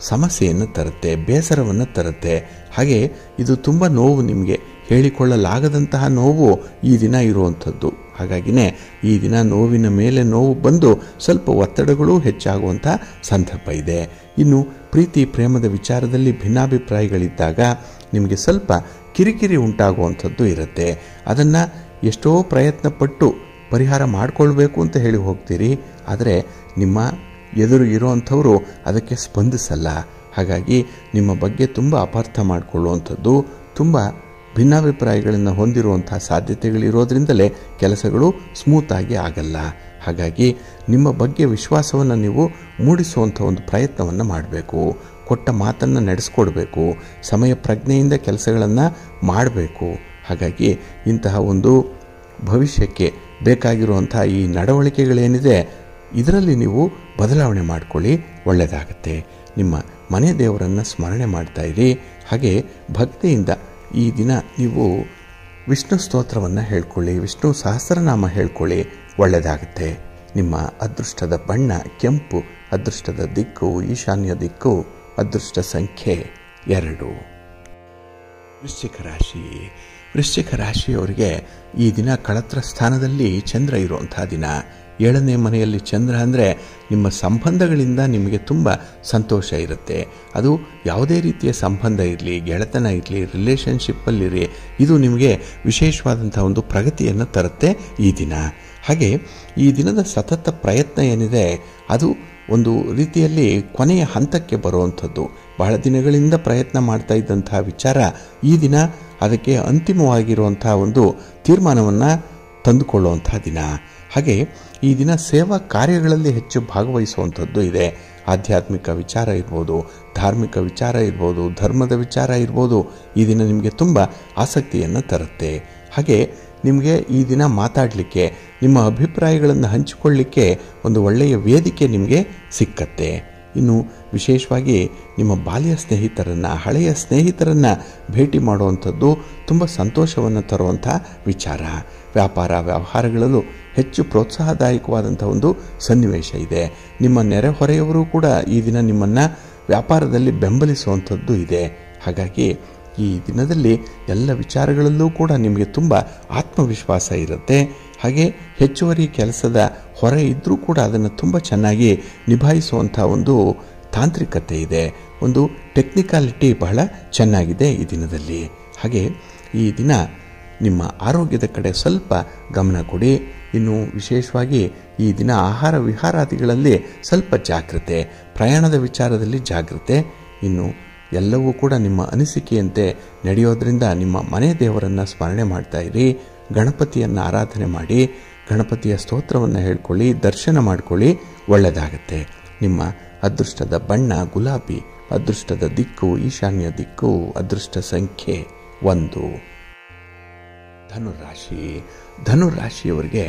ಸಮಸ್ಯೆಯನ್ನು ತರುತ್ತೆ, ಬೇಸರವನ್ನು ತರುತ್ತೆ. ಹಾಗೆ ಇದು ತುಂಬ ನೋವು, ನಿಮಗೆ ಹೇಳಿಕೊಳ್ಳಲಾಗದಂತಹ ನೋವು ಈ ದಿನ ಇರುವಂಥದ್ದು. ಹಾಗಾಗಿನೇ ಈ ದಿನ ನೋವಿನ ಮೇಲೆ ನೋವು ಬಂದು ಸ್ವಲ್ಪ ಒತ್ತಡಗಳು ಹೆಚ್ಚಾಗುವಂಥ ಸಂದರ್ಭ ಇದೆ. ಇನ್ನು ಪ್ರೀತಿ ಪ್ರೇಮದ ವಿಚಾರದಲ್ಲಿ ಭಿನ್ನಾಭಿಪ್ರಾಯಗಳಿದ್ದಾಗ ನಿಮಗೆ ಸ್ವಲ್ಪ ಕಿರಿಕಿರಿ ಉಂಟಾಗುವಂಥದ್ದು ಇರುತ್ತೆ. ಅದನ್ನು ಎಷ್ಟೋ ಪ್ರಯತ್ನಪಟ್ಟು ಪರಿಹಾರ ಮಾಡಿಕೊಳ್ಬೇಕು ಅಂತ ಹೇಳಿ ಹೋಗ್ತೀರಿ, ಆದರೆ ನಿಮ್ಮ ಎದುರು ಇರೋವಂಥವರು ಅದಕ್ಕೆ ಸ್ಪಂದಿಸಲ್ಲ. ಹಾಗಾಗಿ ನಿಮ್ಮ ಬಗ್ಗೆ ತುಂಬ ಅಪಾರ್ಥ ಮಾಡಿಕೊಳ್ಳುವಂಥದ್ದು, ತುಂಬ ಭಿನ್ನಾಭಿಪ್ರಾಯಗಳನ್ನು ಹೊಂದಿರುವಂಥ ಸಾಧ್ಯತೆಗಳಿರೋದ್ರಿಂದಲೇ ಕೆಲಸಗಳು ಸ್ಮೂತಾಗಿ ಆಗಲ್ಲ. ಹಾಗಾಗಿ ನಿಮ್ಮ ಬಗ್ಗೆ ವಿಶ್ವಾಸವನ್ನು ನೀವು ಮೂಡಿಸುವಂಥ ಒಂದು ಪ್ರಯತ್ನವನ್ನು ಮಾಡಬೇಕು. ಕೊಟ್ಟ ಮಾತನ್ನು ನಡೆಸ್ಕೊಡ್ಬೇಕು, ಸಮಯ ಪ್ರಜ್ಞೆಯಿಂದ ಕೆಲಸಗಳನ್ನು ಮಾಡಬೇಕು. ಹಾಗಾಗಿ ಇಂತಹ ಒಂದು ಭವಿಷ್ಯಕ್ಕೆ ಬೇಕಾಗಿರುವಂಥ ಈ ನಡವಳಿಕೆಗಳೇನಿದೆ ಇದರಲ್ಲಿ ನೀವು ಬದಲಾವಣೆ ಮಾಡಿಕೊಳ್ಳಿ, ಒಳ್ಳೆಯದಾಗತ್ತೆ. ನಿಮ್ಮ ಮನೆ ದೇವರನ್ನು ಸ್ಮರಣೆ ಮಾಡ್ತಾ ಇರಿ. ಹಾಗೆ ಭಕ್ತಿಯಿಂದ ಈ ದಿನ ನೀವು ವಿಷ್ಣು ಸ್ತೋತ್ರವನ್ನು ಹೇಳ್ಕೊಳ್ಳಿ, ವಿಷ್ಣು ಸಹಸ್ರನಾಮ ಹೇಳ್ಕೊಳ್ಳಿ, ಒಳ್ಳೆಯದಾಗುತ್ತೆ. ನಿಮ್ಮ ಅದೃಷ್ಟದ ಬಣ್ಣ ಕೆಂಪು, ಅದೃಷ್ಟದ ದಿಕ್ಕು ಈಶಾನ್ಯ ದಿಕ್ಕು, ಅದೃಷ್ಟ ಸಂಖ್ಯೆ 2. ವೃಶ್ಚಿಕ ರಾಶಿ. ವೃಶ್ಚಿಕ ರಾಶಿಯವರಿಗೆ ಈ ದಿನ ಕಳತ್ರ ಸ್ಥಾನದಲ್ಲಿ ಚಂದ್ರ ಇರುವಂಥ ದಿನ. 7ನೇ ಮನೆಯಲ್ಲಿ ಚಂದ್ರ ಅಂದರೆ ನಿಮ್ಮ ಸಂಬಂಧಗಳಿಂದ ನಿಮಗೆ ತುಂಬ ಸಂತೋಷ ಇರುತ್ತೆ. ಅದು ಯಾವುದೇ ರೀತಿಯ ಸಂಬಂಧ ಇರಲಿ, ಗೆಳೆತನ ಇರಲಿ, ರಿಲೇಷನ್ಶಿಪ್ಪಲ್ಲಿರಿ, ಇದು ನಿಮಗೆ ವಿಶೇಷವಾದಂಥ ಒಂದು ಪ್ರಗತಿಯನ್ನು ತರುತ್ತೆ ಈ ದಿನ. ಹಾಗೆ ಈ ದಿನದ ಸತತ ಪ್ರಯತ್ನ ಏನಿದೆ ಅದು ಒಂದು ರೀತಿಯಲ್ಲಿ ಕೊನೆಯ ಹಂತಕ್ಕೆ ಬರುವಂಥದ್ದು. ಬಹಳ ದಿನಗಳಿಂದ ಪ್ರಯತ್ನ ಮಾಡ್ತಾ ಇದ್ದಂಥ ವಿಚಾರ ಈ ದಿನ ಅದಕ್ಕೆ ಅಂತಿಮವಾಗಿರುವಂಥ ಒಂದು ತೀರ್ಮಾನವನ್ನು ತಂದುಕೊಳ್ಳುವಂಥ ದಿನ. ಹಾಗೆ ಈ ದಿನ ಸೇವಾ ಕಾರ್ಯಗಳಲ್ಲಿ ಹೆಚ್ಚು ಭಾಗವಹಿಸುವಂಥದ್ದು ಇದೆ. ಆಧ್ಯಾತ್ಮಿಕ ವಿಚಾರ ಇರ್ಬೋದು, ಧಾರ್ಮಿಕ ವಿಚಾರ ಇರ್ಬೋದು, ಧರ್ಮದ ವಿಚಾರ ಇರ್ಬೋದು, ಈ ದಿನ ನಿಮಗೆ ತುಂಬ ಆಸಕ್ತಿಯನ್ನು ತರುತ್ತೆ. ಹಾಗೆ ನಿಮಗೆ ಈ ದಿನ ಮಾತಾಡಲಿಕ್ಕೆ, ನಿಮ್ಮ ಅಭಿಪ್ರಾಯಗಳನ್ನು ಹಂಚಿಕೊಳ್ಳಲಿಕ್ಕೆ ಒಂದು ಒಳ್ಳೆಯ ವೇದಿಕೆ ನಿಮಗೆ ಸಿಕ್ಕತ್ತೆ. ಇನ್ನು ವಿಶೇಷವಾಗಿ ನಿಮ್ಮ ಬಾಲ್ಯ ಸ್ನೇಹಿತರನ್ನು, ಹಳೆಯ ಸ್ನೇಹಿತರನ್ನು ಭೇಟಿ ಮಾಡುವಂಥದ್ದು ತುಂಬ ಸಂತೋಷವನ್ನು ತರುವಂಥ ವಿಚಾರ. ವ್ಯಾಪಾರ ವ್ಯವಹಾರಗಳಲ್ಲೂ ಹೆಚ್ಚು ಪ್ರೋತ್ಸಾಹದಾಯಕವಾದಂಥ ಒಂದು ಸನ್ನಿವೇಶ ಇದೆ. ನಿಮ್ಮ ನೆರೆಹೊರೆಯವರು ಕೂಡ ಈ ದಿನ ನಿಮ್ಮನ್ನು ವ್ಯಾಪಾರದಲ್ಲಿ ಬೆಂಬಲಿಸುವಂಥದ್ದು ಇದೆ. ಹಾಗಾಗಿ ಈ ದಿನದಲ್ಲಿ ಎಲ್ಲ ವಿಚಾರಗಳಲ್ಲೂ ಕೂಡ ನಿಮಗೆ ತುಂಬ ಆತ್ಮವಿಶ್ವಾಸ ಇರುತ್ತೆ. ಹಾಗೆ ಹೆಚ್ಚುವರಿ ಕೆಲಸದ ಹೊರೆ ಇದ್ದರೂ ಕೂಡ ಅದನ್ನು ತುಂಬ ಚೆನ್ನಾಗಿ ನಿಭಾಯಿಸುವಂಥ ಒಂದು ತಾಂತ್ರಿಕತೆ ಇದೆ, ಒಂದು ಟೆಕ್ನಿಕಾಲಿಟಿ ಬಹಳ ಚೆನ್ನಾಗಿದೆ ಈ ದಿನದಲ್ಲಿ. ಹಾಗೆ ಈ ದಿನ ನಿಮ್ಮ ಆರೋಗ್ಯದ ಕಡೆ ಸ್ವಲ್ಪ ಗಮನ ಕೊಡಿ. ಇನ್ನು ವಿಶೇಷವಾಗಿ ಈ ದಿನ ಆಹಾರ ವಿಹಾರಾದಿಗಳಲ್ಲಿ ಸ್ವಲ್ಪ ಜಾಗ್ರತೆ, ಪ್ರಯಾಣದ ವಿಚಾರದಲ್ಲಿ ಜಾಗ್ರತೆ. ಇನ್ನು ಎಲ್ಲವೂ ಕೂಡ ನಿಮ್ಮ ಅನಿಸಿಕೆಯಂತೆ ನಡೆಯೋದ್ರಿಂದ ನಿಮ್ಮ ಮನೆ ದೇವರನ್ನು ಸ್ಮರಣೆ ಮಾಡ್ತಾ ಇರಿ. ಗಣಪತಿಯನ್ನು ಆರಾಧನೆ ಮಾಡಿ, ಗಣಪತಿಯ ಸ್ತೋತ್ರವನ್ನು ಹೇಳ್ಕೊಳ್ಳಿ, ದರ್ಶನ ಮಾಡ್ಕೊಳ್ಳಿ, ಒಳ್ಳೆಯದಾಗತ್ತೆ. ನಿಮ್ಮ ಅದೃಷ್ಟದ ಬಣ್ಣ ಗುಲಾಬಿ, ಅದೃಷ್ಟದ ದಿಕ್ಕು ಈಶಾನ್ಯ ದಿಕ್ಕು, ಅದೃಷ್ಟ ಸಂಖ್ಯೆ 1. ಧನುರಾಶಿ. ಧನುರಾಶಿಯವರಿಗೆ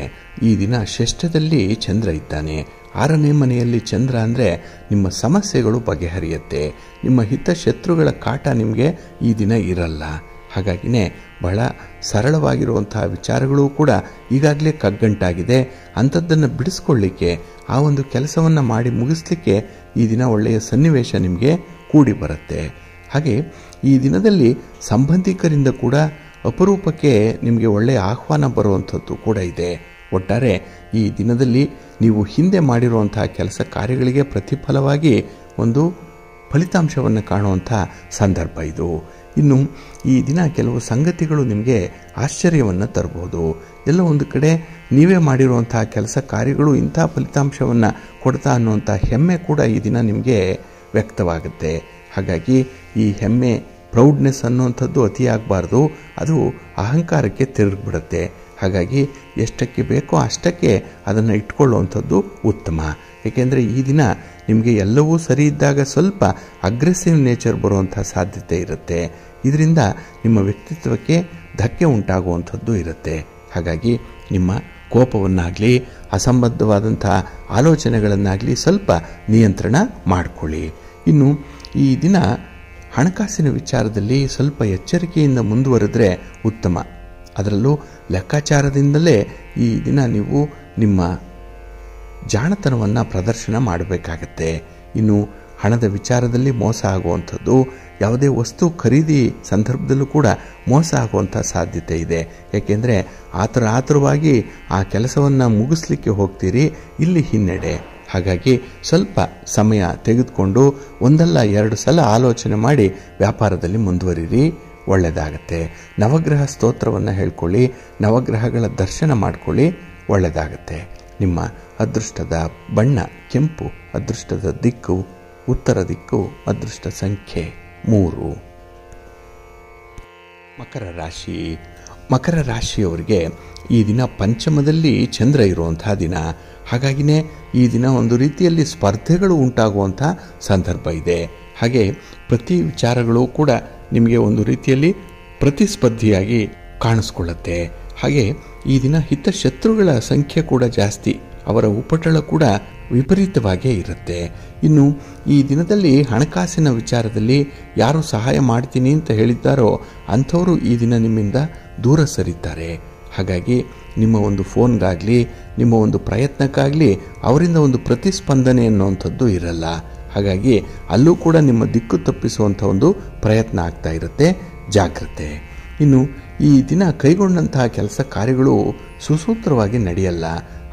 ಈ ದಿನ ಷಷ್ಠದಲ್ಲಿ ಚಂದ್ರ ಇದ್ದಾನೆ. 6ನೇ ಮನೆಯಲ್ಲಿ ಚಂದ್ರ ಅಂದರೆ ನಿಮ್ಮ ಸಮಸ್ಯೆಗಳು ಬಗೆಹರಿಯುತ್ತೆ. ನಿಮ್ಮ ಹಿತಶತ್ರುಗಳ ಕಾಟ ನಿಮಗೆ ಈ ದಿನ ಇರಲ್ಲ. ಹಾಗಾಗಿನೇ ಬಹಳ ಸರಳವಾಗಿರುವಂತಹ ವಿಚಾರಗಳು ಕೂಡ ಈಗಾಗಲೇ ಕಗ್ಗಂಟಾಗಿದೆ. ಅಂಥದ್ದನ್ನು ಬಿಡಿಸ್ಕೊಳ್ಳಿಕ್ಕೆ, ಆ ಒಂದು ಕೆಲಸವನ್ನು ಮಾಡಿ ಮುಗಿಸ್ಲಿಕ್ಕೆ ಈ ದಿನ ಒಳ್ಳೆಯ ಸನ್ನಿವೇಶ ನಿಮಗೆ ಕೂಡಿ ಬರುತ್ತೆ. ಹಾಗೆ ಈ ದಿನದಲ್ಲಿ ಸಂಬಂಧಿಕರಿಂದ ಕೂಡ ಅಪರೂಪಕ್ಕೆ ನಿಮಗೆ ಒಳ್ಳೆಯ ಆಹ್ವಾನ ಬರುವಂಥದ್ದು ಕೂಡ ಇದೆ. ಒಟ್ಟಾರೆ ಈ ದಿನದಲ್ಲಿ ನೀವು ಹಿಂದೆ ಮಾಡಿರುವಂತಹ ಕೆಲಸ ಕಾರ್ಯಗಳಿಗೆ ಪ್ರತಿಫಲವಾಗಿ ಒಂದು ಫಲಿತಾಂಶವನ್ನು ಕಾಣುವಂಥ ಸಂದರ್ಭ ಇದು. ಇನ್ನು ಈ ದಿನ ಕೆಲವು ಸಂಗತಿಗಳು ನಿಮಗೆ ಆಶ್ಚರ್ಯವನ್ನು ತರಬಹುದು. ಎಲ್ಲ ಒಂದು ಕಡೆ ನೀವೇ ಮಾಡಿರುವಂತಹ ಕೆಲಸ ಕಾರ್ಯಗಳು ಇಂಥ ಫಲಿತಾಂಶವನ್ನು ಕೊಡ್ತಾ ಅನ್ನುವಂಥ ಹೆಮ್ಮೆ ಕೂಡ ಈ ದಿನ ನಿಮಗೆ ವ್ಯಕ್ತವಾಗುತ್ತೆ. ಹಾಗಾಗಿ ಈ ಹೆಮ್ಮೆ, ಪ್ರೌಡ್ನೆಸ್ ಅನ್ನುವಂಥದ್ದು ಅತಿಯಾಗಬಾರ್ದು, ಅದು ಅಹಂಕಾರಕ್ಕೆ ತಿರುಗಿಬಿಡುತ್ತೆ. ಹಾಗಾಗಿ ಎಷ್ಟಕ್ಕೆ ಬೇಕೋ ಅಷ್ಟಕ್ಕೆ ಅದನ್ನು ಇಟ್ಕೊಳ್ಳುವಂಥದ್ದು ಉತ್ತಮ. ಏಕೆಂದರೆ ಈ ದಿನ ನಿಮಗೆ ಎಲ್ಲವೂ ಸರಿ ಇದ್ದಾಗ ಸ್ವಲ್ಪ ಅಗ್ರೆಸಿವ್ ನೇಚರ್ ಬರುವಂಥ ಸಾಧ್ಯತೆ ಇರುತ್ತೆ. ಇದರಿಂದ ನಿಮ್ಮ ವ್ಯಕ್ತಿತ್ವಕ್ಕೆ ಧಕ್ಕೆ ಉಂಟಾಗುವಂಥದ್ದು ಇರುತ್ತೆ. ಹಾಗಾಗಿ ನಿಮ್ಮ ಕೋಪವನ್ನಾಗಲಿ ಅಸಂಬದ್ಧವಾದಂಥ ಆಲೋಚನೆಗಳನ್ನಾಗಲಿ ಸ್ವಲ್ಪ ನಿಯಂತ್ರಣ ಮಾಡಿಕೊಳ್ಳಿ. ಇನ್ನು ಈ ದಿನ ಹಣಕಾಸಿನ ವಿಚಾರದಲ್ಲಿ ಸ್ವಲ್ಪ ಎಚ್ಚರಿಕೆಯಿಂದ ಮುಂದುವರೆದ್ರೆ ಉತ್ತಮ. ಅದರಲ್ಲೂ ಲೆಕ್ಕಾಚಾರದಿಂದಲೇ ಈ ದಿನ ನೀವು ನಿಮ್ಮ ಜಾಣತನವನ್ನು ಪ್ರದರ್ಶನ ಮಾಡಬೇಕಾಗತ್ತೆ. ಇನ್ನು ಹಣದ ವಿಚಾರದಲ್ಲಿ ಮೋಸ ಆಗುವಂಥದ್ದು, ಯಾವುದೇ ವಸ್ತು ಖರೀದಿ ಸಂದರ್ಭದಲ್ಲೂ ಕೂಡ ಮೋಸ ಆಗುವಂಥ ಸಾಧ್ಯತೆ ಇದೆ. ಏಕೆಂದರೆ ಆತುರವಾಗಿ ಆ ಕೆಲಸವನ್ನು ಮುಗಿಸ್ಲಿಕ್ಕೆ ಹೋಗ್ತೀರಿ, ಇಲ್ಲಿ ಹಿನ್ನಡೆ. ಹಾಗಾಗಿ ಸ್ವಲ್ಪ ಸಮಯ ತೆಗೆದುಕೊಂಡು ಒಂದಲ್ಲ 2 ಸಲ ಆಲೋಚನೆ ಮಾಡಿ ವ್ಯಾಪಾರದಲ್ಲಿ ಮುಂದುವರಿರಿ, ಒಳ್ಳೆಯದಾಗತ್ತೆ. ನವಗ್ರಹ ಸ್ತೋತ್ರವನ್ನು ಹೇಳ್ಕೊಳ್ಳಿ, ನವಗ್ರಹಗಳ ದರ್ಶನ ಮಾಡಿಕೊಳ್ಳಿ, ಒಳ್ಳೆಯದಾಗತ್ತೆ. ನಿಮ್ಮ ಅದೃಷ್ಟದ ಬಣ್ಣ ಕೆಂಪು, ಅದೃಷ್ಟದ ದಿಕ್ಕು ಉತ್ತರ ದಿಕ್ಕು, ಅದೃಷ್ಟ ಸಂಖ್ಯೆ 3. ಮಕರ ರಾಶಿ. ಮಕರ ರಾಶಿಯವರಿಗೆ ಈ ದಿನ ಪಂಚಮದಲ್ಲಿ ಚಂದ್ರ ಇರುವಂತಹ ದಿನ. ಹಾಗಾಗಿನೇ ಈ ದಿನ ಒಂದು ರೀತಿಯಲ್ಲಿ ಸ್ಪರ್ಧೆಗಳು ಉಂಟಾಗುವಂಥ ಸಂದರ್ಭ ಇದೆ. ಹಾಗೆ ಪ್ರತಿ ವಿಚಾರಗಳು ಕೂಡ ನಿಮಗೆ ಒಂದು ರೀತಿಯಲ್ಲಿ ಪ್ರತಿಸ್ಪರ್ಧಿಯಾಗಿ ಕಾಣಿಸ್ಕೊಳ್ಳುತ್ತೆ. ಹಾಗೆ ಈ ದಿನ ಹಿತಶತ್ರುಗಳ ಸಂಖ್ಯೆ ಕೂಡ ಜಾಸ್ತಿ, ಅವರ ಉಪಟಳ ಕೂಡ ವಿಪರೀತವಾಗೇ ಇರುತ್ತೆ. ಇನ್ನು ಈ ದಿನದಲ್ಲಿ ಹಣಕಾಸಿನ ವಿಚಾರದಲ್ಲಿ ಯಾರು ಸಹಾಯ ಮಾಡ್ತೀನಿ ಅಂತ ಹೇಳಿದ್ದಾರೋ ಅಂಥವರು ಈ ದಿನ ನಿಮ್ಮಿಂದ ದೂರ ಸರಿತಾರೆ. ಹಾಗಾಗಿ ನಿಮ್ಮ ಒಂದು ಫೋನ್ಗಾಗಲಿ ನಿಮ್ಮ ಒಂದು ಪ್ರಯತ್ನಕ್ಕಾಗಲಿ ಅವರಿಂದ ಒಂದು ಪ್ರತಿಸ್ಪಂದನೆ ಅನ್ನುವಂಥದ್ದು ಇರಲ್ಲ. ಹಾಗಾಗಿ ಅಲ್ಲೂ ಕೂಡ ನಿಮ್ಮ ದಿಕ್ಕು ತಪ್ಪಿಸುವಂಥ ಒಂದು ಪ್ರಯತ್ನ ಆಗ್ತಾ ಇರುತ್ತೆ, ಜಾಗ್ರತೆ. ಇನ್ನು ಈ ದಿನ ಕೈಗೊಂಡಂತಹ ಕೆಲಸ ಕಾರ್ಯಗಳು ಸುಸೂತ್ರವಾಗಿ ನಡೆಯಲ್ಲ,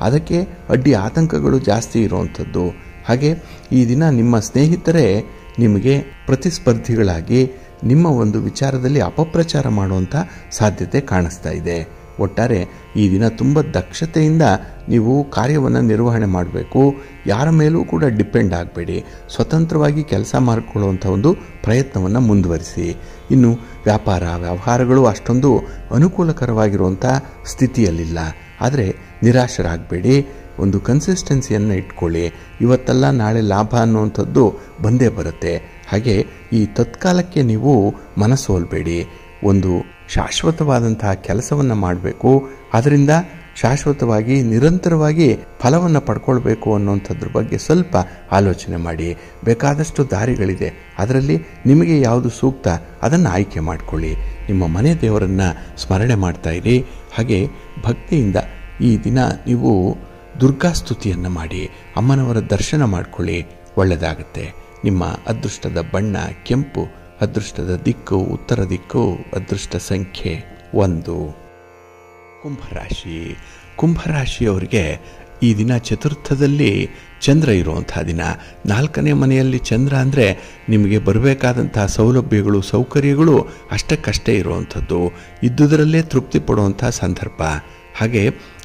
ಅದಕ್ಕೆ ಅಡ್ಡಿ ಆತಂಕಗಳು ಜಾಸ್ತಿ ಇರುವಂಥದ್ದು. ಹಾಗೆ ಈ ದಿನ ನಿಮ್ಮ ಸ್ನೇಹಿತರೇ ನಿಮಗೆ ಪ್ರತಿಸ್ಪರ್ಧಿಗಳಾಗಿ ನಿಮ್ಮ ಒಂದು ವಿಚಾರದಲ್ಲಿ ಅಪಪ್ರಚಾರ ಮಾಡುವಂಥ ಸಾಧ್ಯತೆ ಕಾಣಿಸ್ತಾ ಇದೆ. ಒಟ್ಟಾರೆ ಈ ದಿನ ತುಂಬ ದಕ್ಷತೆಯಿಂದ ನೀವು ಕಾರ್ಯವನ್ನು ನಿರ್ವಹಣೆ ಮಾಡಬೇಕು. ಯಾರ ಮೇಲೂ ಕೂಡ ಡಿಪೆಂಡ್ ಆಗಬೇಡಿ, ಸ್ವತಂತ್ರವಾಗಿ ಕೆಲಸ ಮಾಡಿಕೊಳ್ಳುವಂಥ ಒಂದು ಪ್ರಯತ್ನವನ್ನು ಮುಂದುವರಿಸಿ. ಇನ್ನು ವ್ಯವಹಾರಗಳು ಅಷ್ಟೊಂದು ಅನುಕೂಲಕರವಾಗಿರುವಂಥ ಸ್ಥಿತಿಯಲ್ಲಿಲ್ಲ, ಆದರೆ ನಿರಾಶರಾಗಬೇಡಿ, ಒಂದು ಕನ್ಸಿಸ್ಟೆನ್ಸಿಯನ್ನು ಇಟ್ಕೊಳ್ಳಿ. ಇವತ್ತಲ್ಲ ನಾಳೆ ಲಾಭ ಅನ್ನುವಂಥದ್ದು ಬಂದೇ ಬರುತ್ತೆ. ಹಾಗೆ ಈ ತತ್ಕಾಲಕ್ಕೆ ನೀವು ಮನಸೋಲ್ಬೇಡಿ, ಒಂದು ಶಾಶ್ವತವಾದಂತಹ ಕೆಲಸವನ್ನು ಮಾಡಬೇಕು, ಅದರಿಂದ ಶಾಶ್ವತವಾಗಿ ನಿರಂತರವಾಗಿ ಫಲವನ್ನು ಪಡ್ಕೊಳ್ಬೇಕು ಅನ್ನುವಂಥದ್ರ ಬಗ್ಗೆ ಸ್ವಲ್ಪ ಆಲೋಚನೆ ಮಾಡಿ. ಬೇಕಾದಷ್ಟು ದಾರಿಗಳಿದೆ, ಅದರಲ್ಲಿ ನಿಮಗೆ ಯಾವುದು ಸೂಕ್ತ ಅದನ್ನು ಆಯ್ಕೆ ಮಾಡಿಕೊಳ್ಳಿ. ನಿಮ್ಮ ಮನೆ ದೇವರನ್ನು ಸ್ಮರಣೆ ಮಾಡ್ತಾ ಇರಿ. ಹಾಗೆ ಭಕ್ತಿಯಿಂದ ಈ ದಿನ ನೀವು ದುರ್ಗಾಸ್ತುತಿಯನ್ನು ಮಾಡಿ ಅಮ್ಮನವರ ದರ್ಶನ ಮಾಡಿಕೊಳ್ಳಿ, ಒಳ್ಳೆಯದಾಗುತ್ತೆ. ನಿಮ್ಮ ಅದೃಷ್ಟದ ಬಣ್ಣ ಕೆಂಪು, ಅದೃಷ್ಟದ ದಿಕ್ಕು ಉತ್ತರ ದಿಕ್ಕು, ಅದೃಷ್ಟ ಸಂಖ್ಯೆ 1. ಕುಂಭರಾಶಿ. ಕುಂಭರಾಶಿಯವರಿಗೆ ಈ ದಿನ ಚತುರ್ಥದಲ್ಲಿ ಚಂದ್ರ ಇರುವಂಥ ದಿನ. 4ನೇ ಮನೆಯಲ್ಲಿ ಚಂದ್ರ ಅಂದರೆ ನಿಮಗೆ ಬರಬೇಕಾದಂತಹ ಸೌಲಭ್ಯಗಳು ಸೌಕರ್ಯಗಳು ಅಷ್ಟಕ್ಕಷ್ಟೇ ಇರುವಂಥದ್ದು, ಇದ್ದುದರಲ್ಲೇ ತೃಪ್ತಿ ಪಡುವಂಥ ಸಂದರ್ಭ. ಹಾಗೆ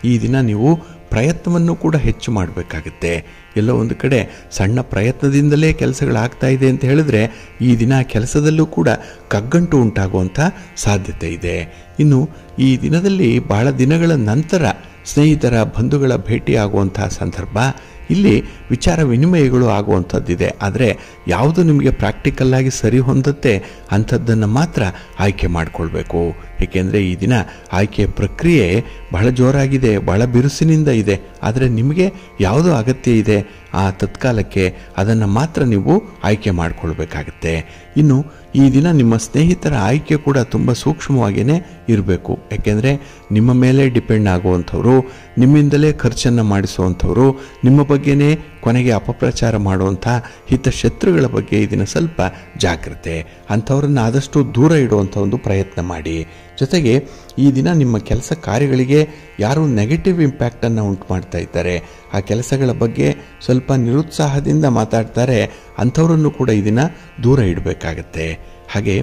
ಈ ದಿನ ನೀವು ಪ್ರಯತ್ನವನ್ನು ಕೂಡ ಹೆಚ್ಚು ಮಾಡಬೇಕಾಗುತ್ತೆ. ಎಲ್ಲೋ ಒಂದು ಕಡೆ ಸಣ್ಣ ಪ್ರಯತ್ನದಿಂದಲೇ ಕೆಲಸಗಳಾಗ್ತಾ ಇದೆ ಅಂತ ಹೇಳಿದ್ರೆ ಈ ದಿನ ಕೆಲಸದಲ್ಲೂ ಕೂಡ ಕಗ್ಗಂಟು ಉಂಟಾಗುವಂಥ ಸಾಧ್ಯತೆ ಇದೆ. ಇನ್ನು ಈ ದಿನದಲ್ಲಿ ಬಹಳ ದಿನಗಳ ನಂತರ ಸ್ನೇಹಿತರ ಬಂಧುಗಳ ಭೇಟಿ ಆಗುವಂಥ ಸಂದರ್ಭ. ಇಲ್ಲಿ ವಿಚಾರ ವಿನಿಮಯಗಳು ಆಗುವಂಥದ್ದಿದೆ. ಆದರೆ ಯಾವುದು ನಿಮಗೆ ಪ್ರಾಕ್ಟಿಕಲ್ಲಾಗಿ ಸರಿ ಹೊಂದುತ್ತೆ ಅಂಥದ್ದನ್ನು ಮಾತ್ರ ಆಯ್ಕೆ ಮಾಡಿಕೊಳ್ಬೇಕು. ಏಕೆಂದರೆ ಈ ದಿನ ಆಯ್ಕೆಯ ಪ್ರಕ್ರಿಯೆ ಬಹಳ ಜೋರಾಗಿದೆ, ಬಹಳ ಬಿರುಸಿನಿಂದ ಇದೆ. ಆದರೆ ನಿಮಗೆ ಯಾವುದು ಅಗತ್ಯ ಇದೆ ಆ ತತ್ಕಾಲಕ್ಕೆ ಅದನ್ನು ಮಾತ್ರ ನೀವು ಆಯ್ಕೆ ಮಾಡಿಕೊಳ್ಬೇಕಾಗತ್ತೆ. ಇನ್ನು ಈ ದಿನ ನಿಮ್ಮ ಸ್ನೇಹಿತರ ಆಯ್ಕೆ ಕೂಡ ತುಂಬ ಸೂಕ್ಷ್ಮವಾಗಿಯೇ ಇರಬೇಕು. ಯಾಕೆಂದರೆ ನಿಮ್ಮ ಮೇಲೆ ಡಿಪೆಂಡ್ ಆಗುವಂಥವ್ರು, ನಿಮ್ಮಿಂದಲೇ ಖರ್ಚನ್ನು ಮಾಡಿಸುವಂಥವ್ರು, ನಿಮ್ಮ ಬಗ್ಗೆನೇ ಕೊನೆಗೆ ಅಪಪ್ರಚಾರ ಮಾಡುವಂಥ ಹಿತಶತ್ರುಗಳ ಬಗ್ಗೆ ಈ ದಿನ ಸ್ವಲ್ಪ ಜಾಗ್ರತೆ. ಅಂಥವ್ರನ್ನ ಆದಷ್ಟು ದೂರ ಇಡುವಂಥ ಒಂದು ಪ್ರಯತ್ನ ಮಾಡಿ. ಜೊತೆಗೆ ಈ ದಿನ ನಿಮ್ಮ ಕೆಲಸ ಕಾರ್ಯಗಳಿಗೆ ಯಾರು ನೆಗೆಟಿವ್ ಇಂಪ್ಯಾಕ್ಟನ್ನು ಉಂಟು ಮಾಡ್ತಾ ಇದ್ದಾರೆ, ಆ ಕೆಲಸಗಳ ಬಗ್ಗೆ ಸ್ವಲ್ಪ ನಿರುತ್ಸಾಹದಿಂದ ಮಾತಾಡ್ತಾರೆ, ಅಂಥವರನ್ನು ಕೂಡ ಈ ದಿನ ದೂರ ಇಡಬೇಕಾಗತ್ತೆ. ಹಾಗೆ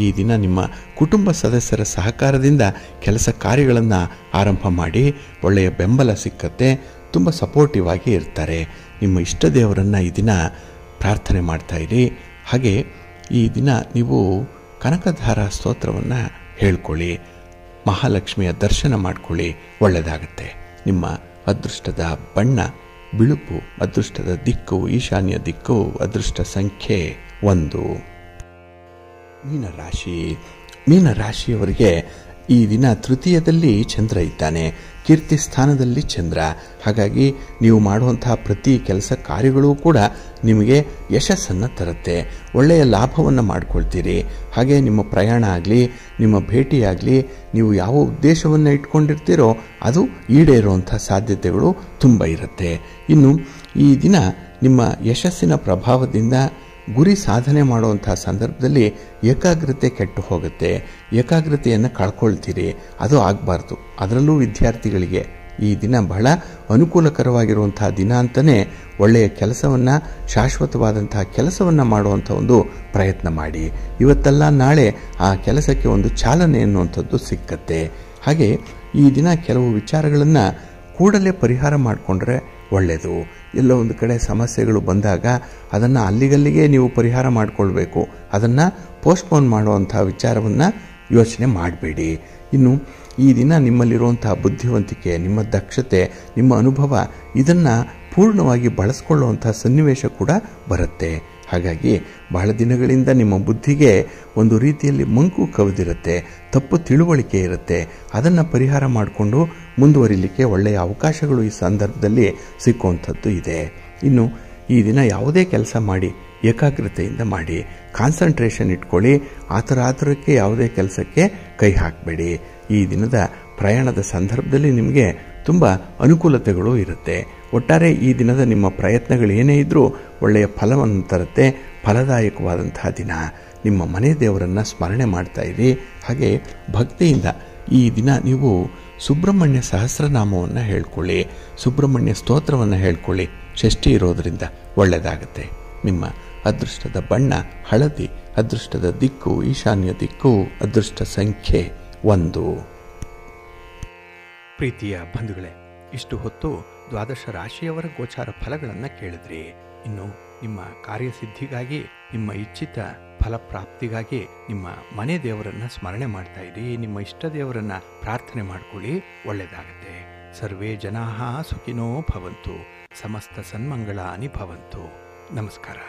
ಈ ದಿನ ನಿಮ್ಮ ಕುಟುಂಬ ಸದಸ್ಯರ ಸಹಕಾರದಿಂದ ಕೆಲಸ ಕಾರ್ಯಗಳನ್ನು ಆರಂಭ ಮಾಡಿ ಒಳ್ಳೆಯ ಬೆಂಬಲ ಸಿಕ್ಕತ್ತೆ, ತುಂಬ ಸಪೋರ್ಟಿವ್ ಆಗಿ ಇರ್ತಾರೆ. ನಿಮ್ಮ ಇಷ್ಟ ದೇವರನ್ನು ಈ ದಿನ ಪ್ರಾರ್ಥನೆ ಮಾಡ್ತಾ ಇರಿ. ಹಾಗೆ ಈ ದಿನ ನೀವು ಕನಕಧಾರ ಸ್ತೋತ್ರವನ್ನು ಹೇಳ್ಕೊಳ್ಳಿ, ಮಹಾಲಕ್ಷ್ಮಿಯ ದರ್ಶನ ಮಾಡ್ಕೊಳ್ಳಿ, ಒಳ್ಳೆಯದಾಗತ್ತೆ. ನಿಮ್ಮ ಅದೃಷ್ಟದ ಬಣ್ಣ ಬಿಳುಪು, ಅದೃಷ್ಟದ ದಿಕ್ಕು ಈಶಾನ್ಯ ದಿಕ್ಕು, ಅದೃಷ್ಟ ಸಂಖ್ಯೆ 1. ಮೀನರಾಶಿ. ಮೀನರಾಶಿಯವರಿಗೆ ಈ ದಿನ ತೃತೀಯದಲ್ಲಿ ಚಂದ್ರ ಇದ್ದಾನೆ, ಕೀರ್ತಿ ಸ್ಥಾನದಲ್ಲಿ ಚಂದ್ರ. ಹಾಗಾಗಿ ನೀವು ಮಾಡುವಂತಹ ಪ್ರತಿ ಕೆಲಸ ಕಾರ್ಯಗಳು ಕೂಡ ನಿಮಗೆ ಯಶಸ್ಸನ್ನು ತರುತ್ತೆ, ಒಳ್ಳೆಯ ಲಾಭವನ್ನು ಮಾಡ್ಕೊಳ್ತೀರಿ. ಹಾಗೆ ನಿಮ್ಮ ಪ್ರಯಾಣ ಆಗಲಿ, ನಿಮ್ಮ ಭೇಟಿಯಾಗಲಿ, ನೀವು ಯಾವ ಉದ್ದೇಶವನ್ನು ಇಟ್ಕೊಂಡಿರ್ತೀರೋ ಅದು ಈಡೇರುವಂಥ ಸಾಧ್ಯತೆಗಳು ತುಂಬ ಇರುತ್ತೆ. ಇನ್ನು ಈ ದಿನ ನಿಮ್ಮ ಯಶಸ್ಸಿನ ಪ್ರಭಾವದಿಂದ ಗುರಿ ಸಾಧನೆ ಮಾಡುವಂಥ ಸಂದರ್ಭದಲ್ಲಿ ಏಕಾಗ್ರತೆ ಕೆಟ್ಟು ಹೋಗುತ್ತೆ, ಏಕಾಗ್ರತೆಯನ್ನು ಕಳ್ಕೊಳ್ತೀರಿ. ಅದು ಆಗಬಾರ್ದು. ಅದರಲ್ಲೂ ವಿದ್ಯಾರ್ಥಿಗಳಿಗೆ ಈ ದಿನ ಬಹಳ ಅನುಕೂಲಕರವಾಗಿರುವಂತಹ ದಿನ ಅಂತಲೇ ಒಳ್ಳೆಯ ಕೆಲಸವನ್ನು, ಶಾಶ್ವತವಾದಂತಹ ಕೆಲಸವನ್ನು ಮಾಡುವಂಥ ಒಂದು ಪ್ರಯತ್ನ ಮಾಡಿ. ಇವತ್ತೆಲ್ಲ ನಾಳೆ ಆ ಕೆಲಸಕ್ಕೆ ಒಂದು ಚಾಲನೆ ಎನ್ನುವಂಥದ್ದು ಸಿಕ್ಕತ್ತೆ. ಹಾಗೆ ಈ ದಿನ ಕೆಲವು ವಿಚಾರಗಳನ್ನು ಕೂಡಲೇ ಪರಿಹಾರ ಮಾಡಿಕೊಂಡ್ರೆ ಒಳ್ಳೆಯದು. ಎಲ್ಲೋ ಒಂದು ಕಡೆ ಸಮಸ್ಯೆಗಳು ಬಂದಾಗ ಅದನ್ನು ಅಲ್ಲಿಗಲ್ಲಿಗೆ ನೀವು ಪರಿಹಾರ ಮಾಡಿಕೊಳ್ಬೇಕು. ಅದನ್ನು ಪೋಸ್ಟ್ಪೋನ್ ಮಾಡುವಂಥ ವಿಚಾರವನ್ನು ಯೋಚನೆ ಮಾಡಬೇಡಿ. ಇನ್ನು ಈ ದಿನ ನಿಮ್ಮಲ್ಲಿರುವಂತಹ ಬುದ್ಧಿವಂತಿಕೆ, ನಿಮ್ಮ ದಕ್ಷತೆ, ನಿಮ್ಮ ಅನುಭವ ಇದನ್ನು ಪೂರ್ಣವಾಗಿ ಬಳಸ್ಕೊಳ್ಳುವಂಥ ಸನ್ನಿವೇಶ ಕೂಡ ಬರುತ್ತೆ. ಹಾಗಾಗಿ ಬಹಳ ದಿನಗಳಿಂದ ನಿಮ್ಮ ಬುದ್ಧಿಗೆ ಒಂದು ರೀತಿಯಲ್ಲಿ ಮಂಕು ಕವಿದಿರುತ್ತೆ, ತಪ್ಪು ತಿಳುವಳಿಕೆ ಇರುತ್ತೆ. ಅದನ್ನು ಪರಿಹಾರ ಮಾಡಿಕೊಂಡು ಮುಂದುವರಿಲಿಕ್ಕೆ ಒಳ್ಳೆಯ ಅವಕಾಶಗಳು ಈ ಸಂದರ್ಭದಲ್ಲಿ ಸಿಕ್ಕುವಂಥದ್ದು ಇದೆ. ಇನ್ನು ಈ ದಿನ ಯಾವುದೇ ಕೆಲಸ ಮಾಡಿ ಏಕಾಗ್ರತೆಯಿಂದ ಮಾಡಿ, ಕಾನ್ಸಂಟ್ರೇಷನ್ ಇಟ್ಕೊಳ್ಳಿ. ಆತರಕ್ಕೆ ಯಾವುದೇ ಕೆಲಸಕ್ಕೆ ಕೈ ಹಾಕಬೇಡಿ. ಈ ದಿನದ ಪ್ರಯಾಣದ ಸಂದರ್ಭದಲ್ಲಿ ನಿಮಗೆ ತುಂಬ ಅನುಕೂಲತೆಗಳು ಇರುತ್ತೆ. ಒಟ್ಟಾರೆ ಈ ದಿನದ ನಿಮ್ಮ ಪ್ರಯತ್ನಗಳು ಏನೇ ಇದ್ದರೂ ಒಳ್ಳೆಯ ಫಲವನ್ನು ತರುತ್ತೆ, ಫಲದಾಯಕವಾದಂತಹ ದಿನ. ನಿಮ್ಮ ಮನೆ ದೇವರನ್ನು ಸ್ಮರಣೆ ಮಾಡ್ತಾ ಇರಿ. ಹಾಗೆ ಭಕ್ತಿಯಿಂದ ಈ ದಿನ ನೀವು ಸುಬ್ರಹ್ಮಣ್ಯ ಸಹಸ್ರನಾಮವನ್ನು ಹೇಳ್ಕೊಳ್ಳಿ, ಸುಬ್ರಹ್ಮಣ್ಯ ಸ್ತೋತ್ರವನ್ನು ಹೇಳ್ಕೊಳ್ಳಿ. ಷಷ್ಠಿ ಇರೋದರಿಂದ ಒಳ್ಳೆಯದಾಗುತ್ತೆ. ನಿಮ್ಮ ಅದೃಷ್ಟದ ಬಣ್ಣ ಹಳದಿ, ಅದೃಷ್ಟದ ದಿಕ್ಕು ಈಶಾನ್ಯ ದಿಕ್ಕು, ಅದೃಷ್ಟ ಸಂಖ್ಯೆ 1. ಪ್ರೀತಿಯ ಬಂಧುಗಳೇ, ಇಷ್ಟು ಹೊತ್ತು ದ್ವಾದಶ ರಾಶಿಯವರ ಗೋಚಾರ ಫಲಗಳನ್ನು ಕೇಳಿದ್ರಿ. ಇನ್ನು ನಿಮ್ಮ ಕಾರ್ಯಸಿದ್ಧಿಗಾಗಿ, ನಿಮ್ಮ ಇಚ್ಛಿತ ಫಲಪ್ರಾಪ್ತಿಗಾಗಿ ನಿಮ್ಮ ಮನೆ ದೇವರನ್ನ ಸ್ಮರಣೆ ಮಾಡ್ತಾ ಇರಿ. ನಿಮ್ಮ ಇಷ್ಟ ದೇವರನ್ನ ಪ್ರಾರ್ಥನೆ ಮಾಡ್ಕೊಳ್ಳಿ, ಒಳ್ಳೆಯದಾಗತ್ತೆ. ಸರ್ವೇ ಜನಾಃ ಸುಖಿನೋ ಭವಂತು, ಸಮಸ್ತ ಸನ್ಮಂಗಳಾನಿ ಭವಂತು. ನಮಸ್ಕಾರ.